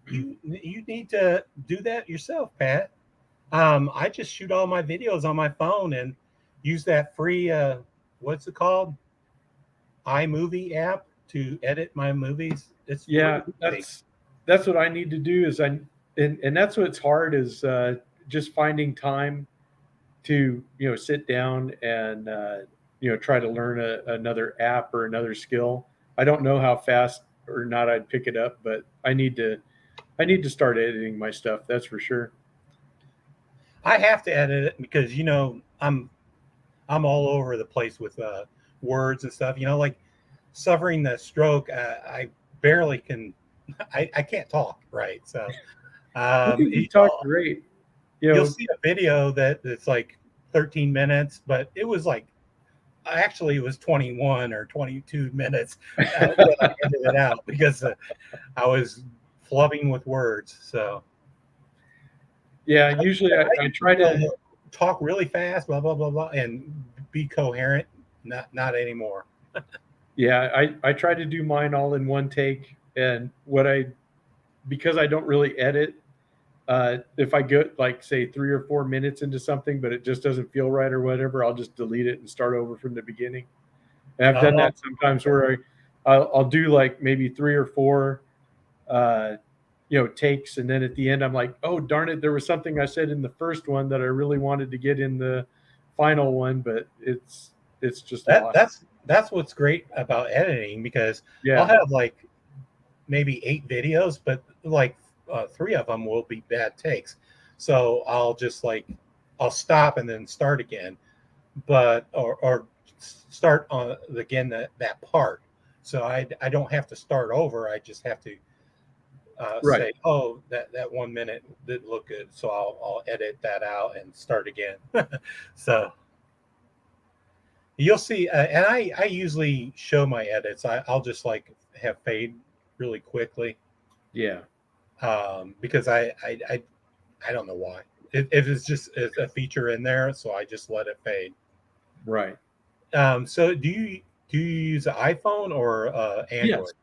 You need to do that yourself, Pat. I just shoot all my videos on my phone and use that free what's it called, iMovie app to edit my movies. It's Yeah, pretty easy. that's what I need to do. And that's what's hard is just finding time to sit down and try to learn another app or another skill. I don't know how fast or not I'd pick it up, but I need to start editing my stuff. That's for sure. I have to edit it because I'm all over the place with words and stuff. Like suffering the stroke, I barely can. I can't talk right. So I think you talk great. you'll see a video that's like 13 minutes, but it was like actually it was 21 or 22 minutes that I edited it out because I was flubbing with words. So Yeah, usually I try to. talk really fast, blah blah blah blah, and be coherent. Not anymore. Yeah, I try to do mine all in one take, and because I don't really edit. If I get like say 3 or 4 minutes into something, but it just doesn't feel right or whatever, I'll just delete it and start over from the beginning. And I've done Oh, that sometimes where I'll do like maybe 3 or 4, takes, and then at the end I'm like, oh darn it, there was something I said in the first one that I really wanted to get in the final one, but it's just that lost. that's what's great about editing because I'll Yeah, have like maybe 8 videos, but like 3 of them will be bad takes. So I'll just like I'll stop and then start again, but or start on again that part. So I don't have to start over. I just have to right. say, oh, that 1 minute didn't look good, so I'll edit that out and start again. So you'll see, and I usually show my edits. I'll just like have fade really quickly Yeah, because I don't know why. If it's just a feature in there, so I just let it fade. right. So do you use an iPhone or Yes, Android?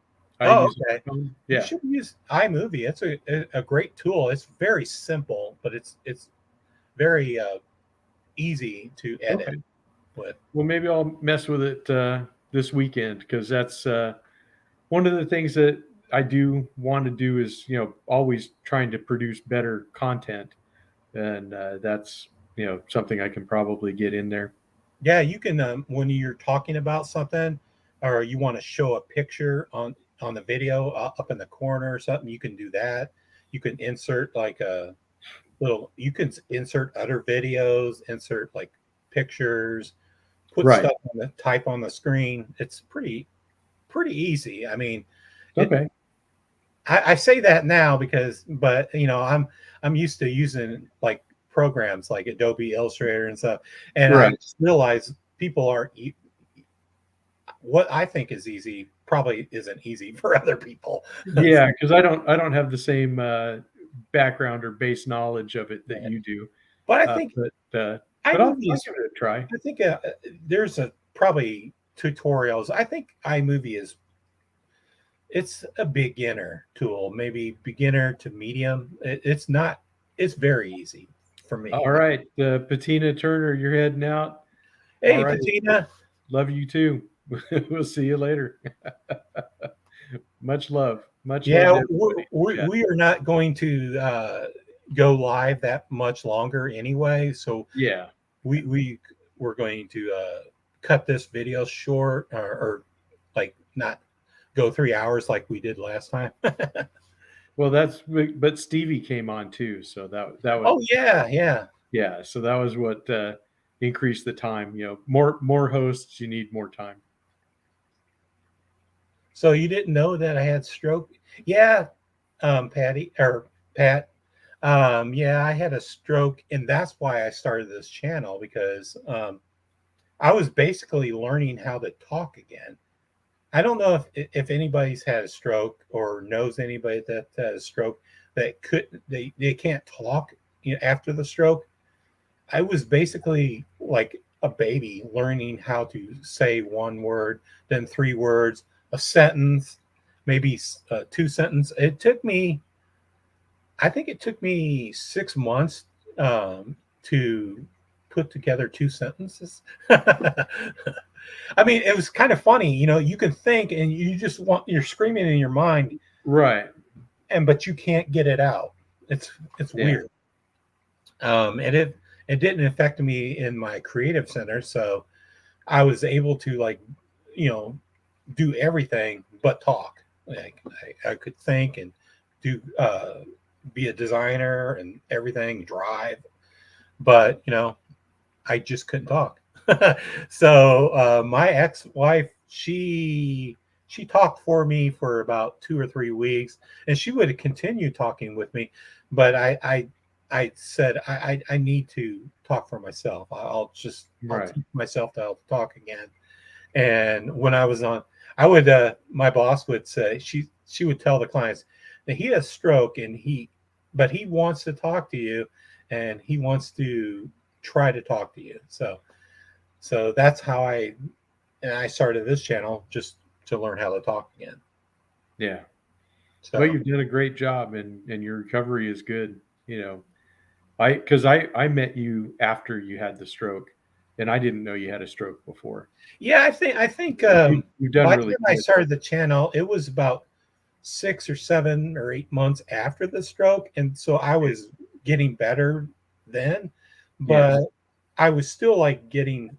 I Oh, use okay. it. You Yeah. should use iMovie. It's a great tool. It's very simple, but it's very easy to edit Okay. with. Well, maybe I'll mess with it this weekend, because that's one of the things that I do want to do is always trying to produce better content, and that's something I can probably get in there. Yeah, you can when you're talking about something, or you want to show a picture on the video up in the corner or something. You can do that. You can insert like a little. You can insert other videos, insert like pictures, put Right. stuff on the type on the screen. It's pretty easy. I mean, it. Okay. I say that now because, but I'm used to using like programs like Adobe Illustrator and stuff, and I Right. just realize people are what I think is easy probably isn't easy for other people. Yeah, because I don't have the same background or base knowledge of it that you do, But I uh, think but uh, but iMovie I'll is. give it a try. I think there's a probably tutorials. I think iMovie it's a beginner tool, maybe beginner to medium. It's not. It's very easy for me. All right, Patina Turner, you're heading out. All Hey, right, Patina. love you too. We'll see you later. Much love. Much love Yeah, to everybody. Yeah. we are not going to go live that much longer anyway. So Yeah. we we're going to cut this video short, or like not go 3 hours like we did last time. Well, but Stevie came on too, so that was Oh yeah, yeah. yeah. So that was what increased the time. More hosts, you need more time. So you didn't know that I had stroke? Yeah, Patty or Pat. Yeah, I had a stroke, and that's why I started this channel, because I was basically learning how to talk again. I don't know if anybody's had a stroke or knows anybody that had a stroke that they can't talk, after the stroke. I was basically like a baby learning how to say one word, then three words, a sentence, maybe two sentences. I think it took me 6 months to put together two sentences. I mean, it was kind of funny. You can think and you're screaming in your mind, Right. but you can't get it out. It's Yeah. weird. And it didn't affect me in my creative center, so I was able to, like, you know do everything but talk. Like, I could think and do be a designer and everything, drive, but I just couldn't talk. So my ex-wife, she talked for me for about 2 or 3 weeks, and she would continue talking with me, but I said I need to talk for myself. I'll Right. teach myself to talk again. And when I was on, my boss would say, she would tell the clients that he has stroke, but he wants to talk to you, and he wants to try to talk to you. So that's how I started this channel, just to learn how to talk again. Yeah. Well, So you've done a great job, and your recovery is good. I met you after you had the stroke, and I didn't know you had a stroke before. yeah, I think You've done by the really time I good. started the channel, it was about 6 or 7 or 8 months after the stroke, and so I was getting better then, Yes. but I was still like getting.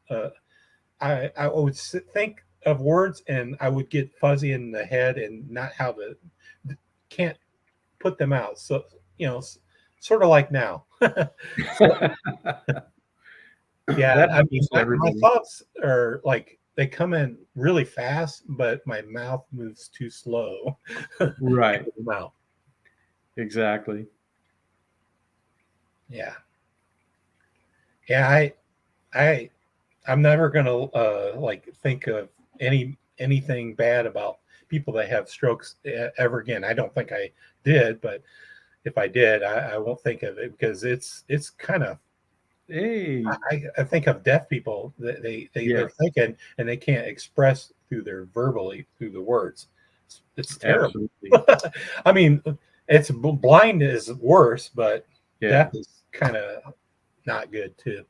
I would think of words, and I would get fuzzy in the head and not how to can't put them out. So sort of like now. So yeah, That I mean, happens to my everybody. thoughts are like they come in really fast, but my mouth moves too slow. Right. Get them out. Exactly. Yeah, yeah. I I'm never gonna like think of anything bad about people that have strokes ever again. I don't think I did, but if I did, I won't think of it, because it's kind of. Hey. I think of deaf people that they're Yes. thinking, and they can't express through their verbally through the words. It's terrible. Absolutely. I mean, it's blind is worse, but Yeah. deaf is kind of not good too.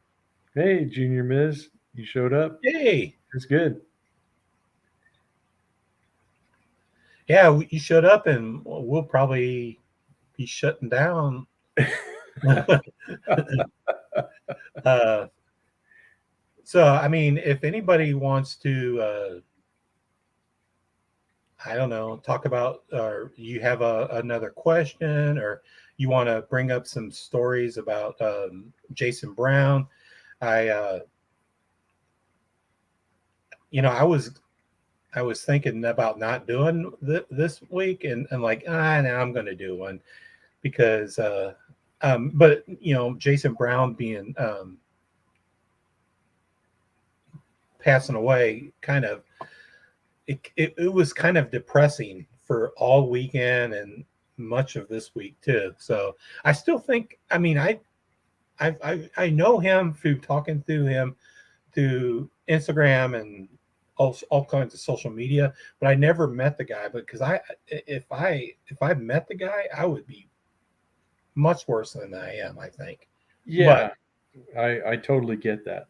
Hey, Junior Miz, you showed up. Hey, It's good. yeah, you showed up, and we'll probably be shutting down. uh, so, I mean, if anybody wants to, I don't know, talk about, or you have another question, or you want to bring up some stories about Jason Brown, I, I was thinking about not doing this week, and like, now I'm going to do one, because, but Jason Brown being passing away, kind of, it was kind of depressing for all weekend and much of this week too. So I still think, I mean, I know him through talking to him through Instagram, and all kinds of social media, but I never met the guy. Because if I met the guy, I would be much worse than I am, I think. But Yeah, I totally get that.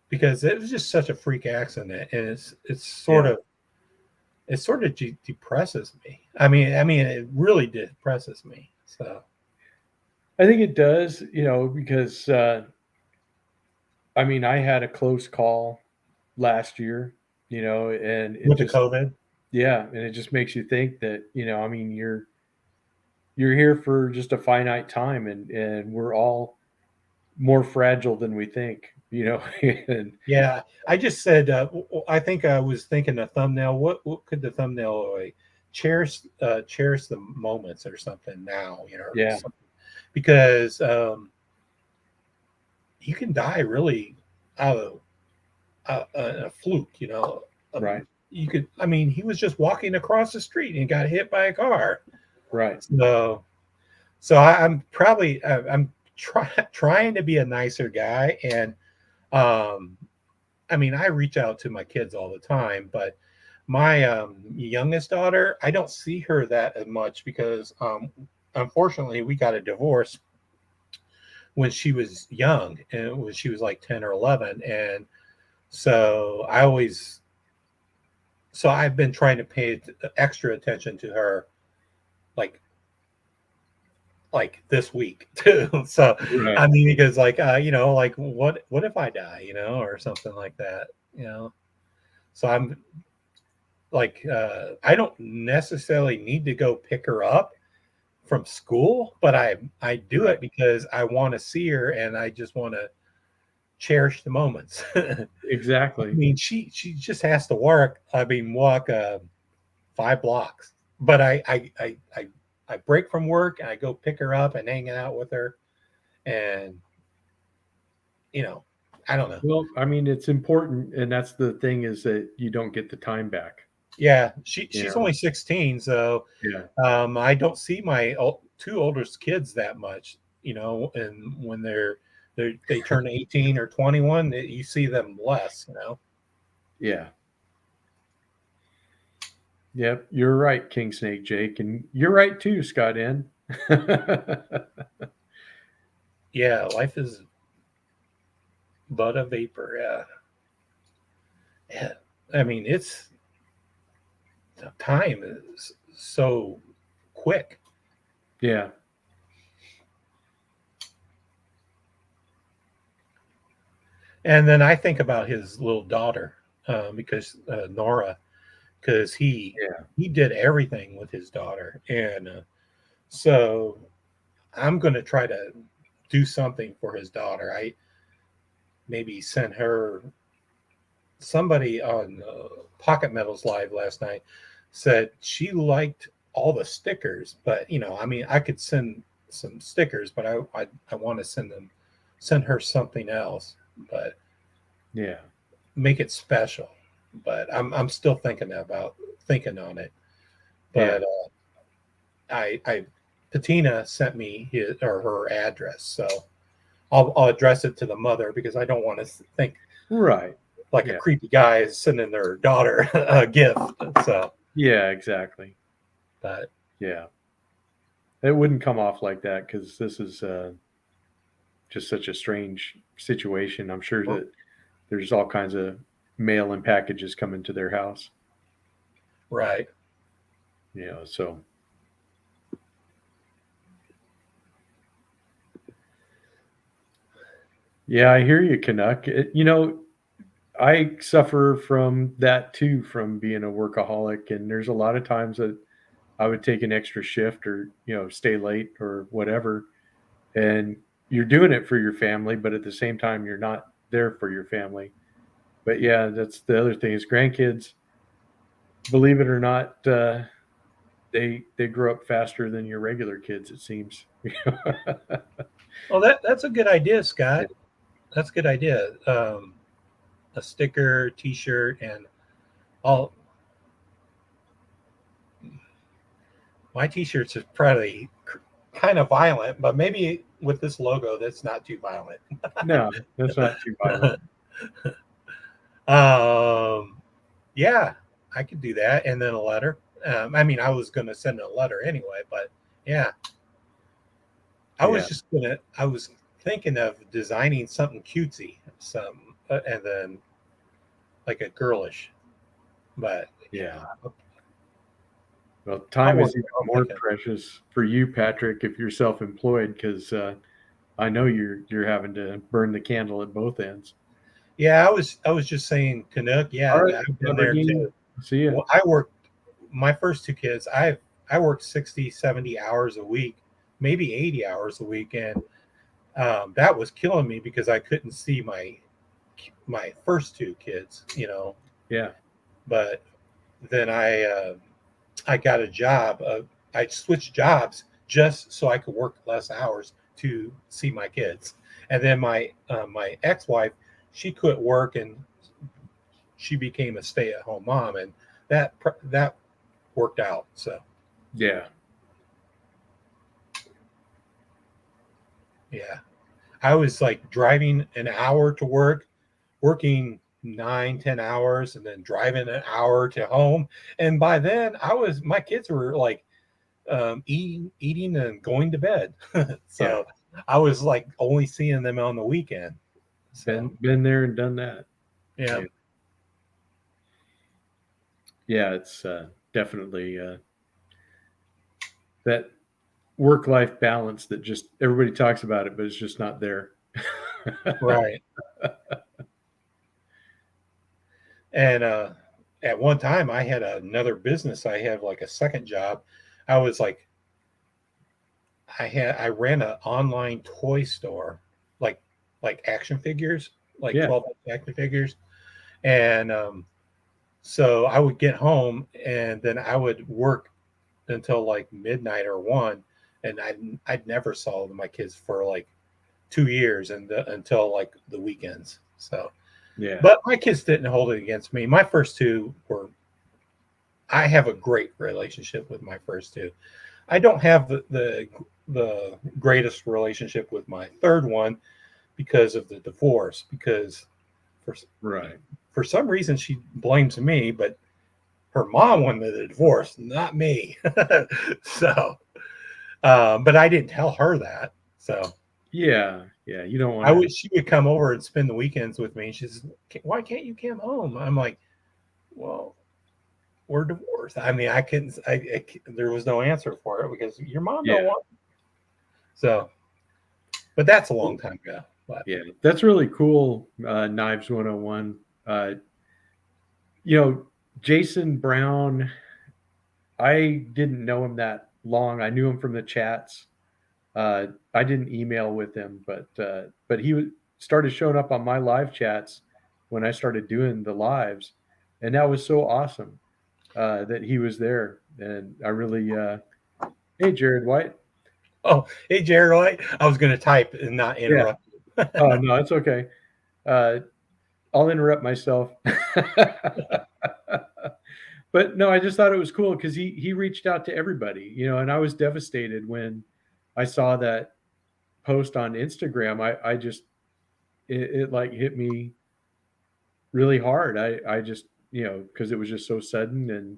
because it was just such a freak accident, and it's sort Yeah, of depresses me. I mean, it really depresses me. So I think it does. Because I mean, I had a close call last year. And it with the just COVID, yeah, and it just makes you think that I mean, you're here for just a finite time, and we're all more fragile than we think. And yeah. I just said, I think I was thinking a thumbnail. What could the thumbnail like? Cherish the moments or something now, or yeah, something. Because you can die really out of a fluke, right, you could. I mean, he was just walking across the street and got hit by a car. right, So I'm trying to be a nicer guy, and um, I mean, I reach out to my kids all the time, but my youngest daughter, I don't see her that much because unfortunately we got a divorce when she was young, and when she was like 10 or 11, and so I've been trying to pay extra attention to her, like this week too. So right. I mean, because like like what if I die, or something like that, so I'm like, I don't necessarily need to go pick her up from school, but I do Right. it because I want to see her, and I just want to cherish the moments. I Exactly. mean, she just has to walk 5 blocks, but I break from work and I go pick her up and hanging out with her, and you know, I don't know. Well, I mean, it's important, and that's the thing is that you don't get the time back. Yeah, You she's know. only 16, so Yeah. I don't see my two oldest kids that much, and when they turn 18 or 21, you see them less. Yeah. Yep. You're right, King Snake Jake, and you're right too, Scott N. Yeah, life is but a vapor. Yeah. Yeah. I mean, the time is so quick. Yeah. And then I think about his little daughter, because Nora, because Yeah. he did everything with his daughter, and so I'm going to try to do something for his daughter. I maybe send her. Somebody on Pocket Metal's live last night said she liked all the stickers, but I mean, I could send some stickers, but I want to send her something else, but Yeah. make it special. But I'm still thinking on it. Yeah. But I Patina sent me his or her address, so I'll address it to the mother because I don't want to think Right. like a Yeah. creepy guy is sending their daughter a gift. So, Yeah. Exactly. but Yeah. It wouldn't come off like that because this is just such a strange situation. I'm sure that there's all kinds of mail and packages coming to their house. right. So yeah, I hear you, Canuck. I suffer from that too, from being a workaholic, and there's a lot of times that I would take an extra shift or stay late or whatever, and you're doing it for your family, but at the same time you're not there for your family. But yeah, that's the other thing is grandkids. Believe it or not, they grow up faster than your regular kids. It seems. Well, that's a good idea, Yeah. Scott. That's a good idea. A sticker, T-shirt, and all my T-shirts are probably kind of violent, but maybe with this logo, that's not too violent. No, that's not too violent. Yeah, I could do that, and then a letter. I mean, I was going to send a letter anyway, but yeah, Yeah. I was thinking of designing something cutesy, some, and then like a girlish, but Yeah. yeah, Well, I'll time work. is even I'll more think of. precious for you, Patrick, if you're self-employed, because I know you're having to burn the candle at both ends. Yeah, I was just saying Canuck. Yeah, All right, I've been there Lamborghini. too. See ya. Well, I worked my first two kids. I worked 60, 70 hours a week, maybe 80 hours a week, and that was killing me because I couldn't see my first two kids, you know. Yeah. But then I got a job. I switched jobs just so I could work less hours to see my kids. And then my ex wife, she quit work and she became a stay at home mom, and that worked out. So Yeah. yeah, I was like driving an hour to work, working 9, 10 hours, and then driving an hour to home. And by then, my kids were like eating and going to bed. Yeah. So I was like only seeing them on the weekend. So Been there and done that. yeah, Yeah. Yeah, it's definitely that work-life balance that just everybody talks about it, but it's just not there. right. And at one time, I had another business. I had like a second job. I was like I ran an online toy store, like like action figures, like Yeah. 12 action figures, and so I would get home and then I would work until like midnight or one, and I'd never saw my kids for like 2 years and until like the weekends. So, Yeah. but my kids didn't hold it against me. My first two were. I have a great relationship with my first two. I don't have the greatest relationship with my third one because of the divorce. Because for Right. for some reason she blames me, but her mom wanted the divorce, not me. So, but I didn't tell her that. So Yeah. Yeah. You don't want I to. would she would come over and spend the weekends with me. And she says, "Why can't you come home?" I'm like, "Well, we're divorced." I mean, I couldn't. There was no answer for it because your mom don't Yeah. want. So, but that's a long time ago. But Yeah. That's really cool. Knives 101. Uh, you know, Jason Brown, I didn't know him that long. I knew him from the chats. I didn't email with him, but started showing up on my live chats when I started doing the lives, and that was so awesome that he was there. And I really, hey Jared White, oh, hey Jared, I was going to type and not yeah. interrupt you. Oh no, it's okay. Uh, I'll interrupt myself. But no, I just thought it was cool because he reached out to everybody, and I was devastated when I saw that post on Instagram. I just it like hit me really hard. I just because it was just so sudden and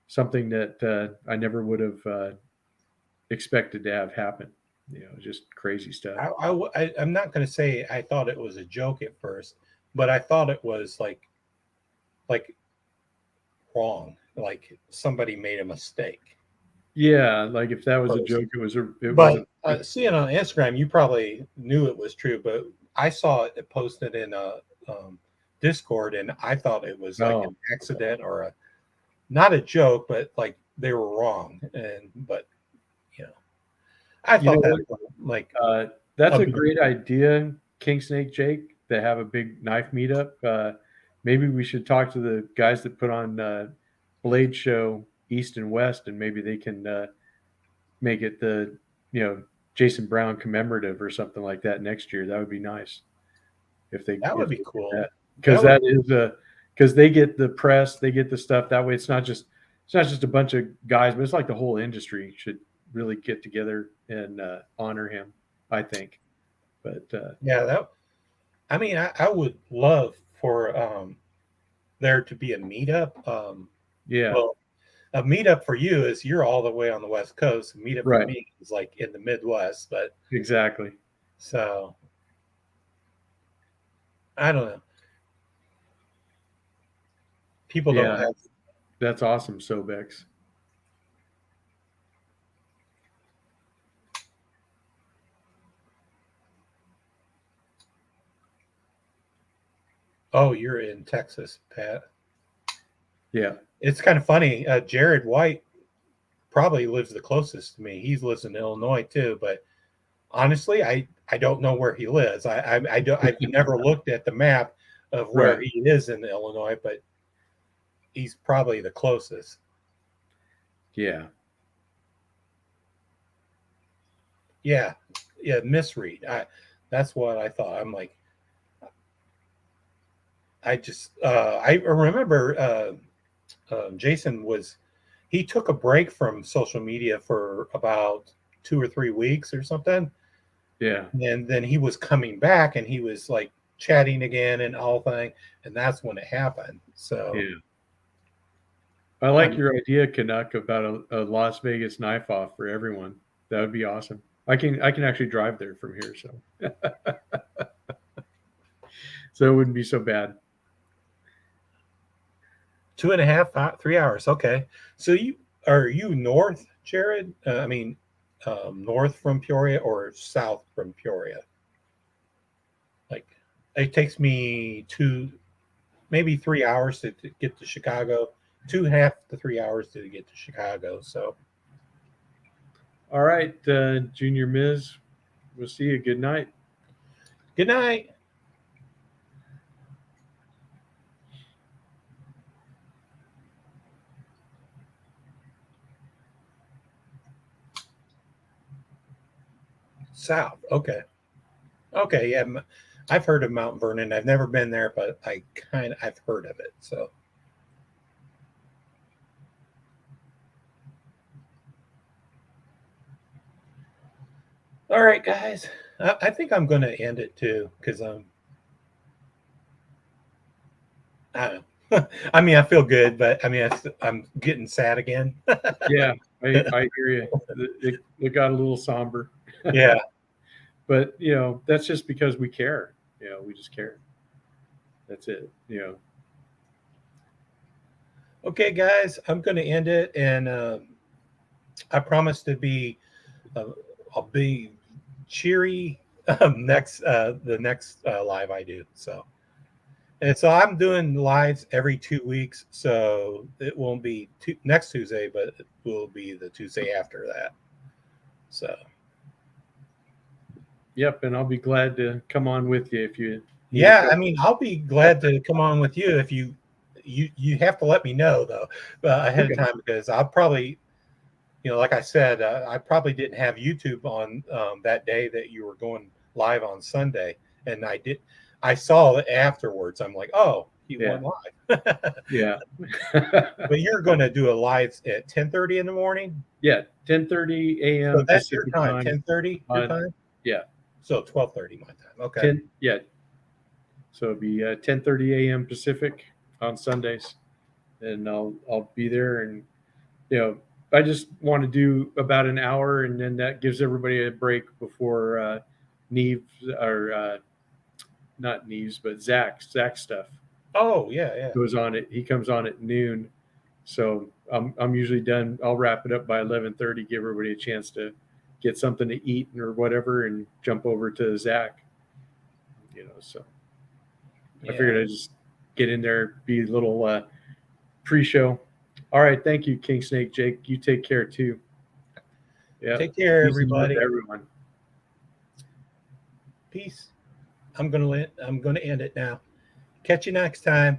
something that I never would have expected to have happen. Just crazy stuff. I'm not going to say I thought it was a joke at first, but I thought it was like wrong, like somebody made a mistake. Yeah, like if that was a First. joke, it wasn't. But seeing on Instagram, you probably knew it was true, but I saw it posted in a Discord, and I thought it was like Oh, an accident or a not a joke, but like they were wrong. And but you know, I you know thought that what? like That's a a big great idea, King Snake Jake, to have a big knife meetup. Maybe we should talk to the guys that put on Blade Show East and West, and maybe they can make it the Jason Brown commemorative or something like that next year. That would be nice if they that would be did cool. that, because That would that is a because they get the press, they get the stuff that way. It's not just a bunch of guys, but it's like the whole industry should really get together and honor him. I think, but yeah that I mean I would love for there to be a meetup. Yeah. Well, a meetup for you is you're all the way on the West Coast. A meetup for Right. me is like in the Midwest. But Exactly. so I don't know. People don't Yeah. have. That's awesome, Sobex. Oh, you're in Texas, Pat. Yeah. It's kind of funny. Jared White probably lives the closest to me. He lives in Illinois too, but honestly, I don't know where he lives. I don't. I've never looked at the map of where Right. he is in Illinois, but he's probably the closest. Yeah. Yeah, yeah, misread. That's what I thought. I'm like, I remember Jason was he took a break from social media for about 2 or 3 weeks or something, Yeah. and then he was coming back and he was like chatting again and all thing, and that's when it happened. So Yeah. I like um, your idea, Canuck, about a Las Vegas knife off for everyone. That would be awesome. I can actually drive there from here, so it wouldn't be so bad. 2.5, 3 hours. Okay, so you north, Jared? I mean, north from Peoria or south from Peoria? Like, it takes me maybe 3 hours to get to Chicago. 2.5 to 3 hours to get to Chicago. So All right, Junior Ms. We'll see you. Good night. good night. South. Okay. Okay. Yeah. I've heard of Mount Vernon. I've never been there, but I've heard of it. So all right, guys. I think I'm going to end it too because I don't know. I mean, I feel good, but I mean, I'm getting sad again. Yeah, I hear you. It got a little somber, Yeah. but that's just because we care. We just care. That's it. Okay, guys. I'm going to end it, and I promise to be. Uh, I'll be cheery next the next live I do. So I'm doing lives every 2 weeks. So it won't be next Tuesday, but it will be the Tuesday after that. So Yep, and I'll be glad to come on with you if you need a yeah, I couple. mean, I'll be glad to come on with you if you have to let me know though ahead of Okay. time because I'll probably like I said, I probably didn't have YouTube on that day that you were going live on Sunday, and I saw it afterwards. I'm like, oh, he Yeah. went live. Yeah. But you're going to do a live at 10:30 in the morning. Yeah. 10:30 So a.m. that's your Pacific time. time. 10:30 your On time. Yeah. So 12:30 my time. Okay. 10. Yeah. So it'll be 10:30 a.m. Pacific on Sundays, and I'll be there. And you know, I just want to do about an hour, and then that gives everybody a break before Neve or not Neve's, but Zach stuff Oh yeah, yeah. goes on it. He comes on at noon, so I'm usually done. I'll wrap it up by 11:30, give everybody a chance to get something to eat or whatever, and jump over to Zach. So I Yeah. figured I'd just get in there, be a little pre-show. All right, thank you, King Snake Jake. You take care too. Yeah, Take care, peace and love to everybody. everyone. Peace. I'm gonna end it now. Catch you next time.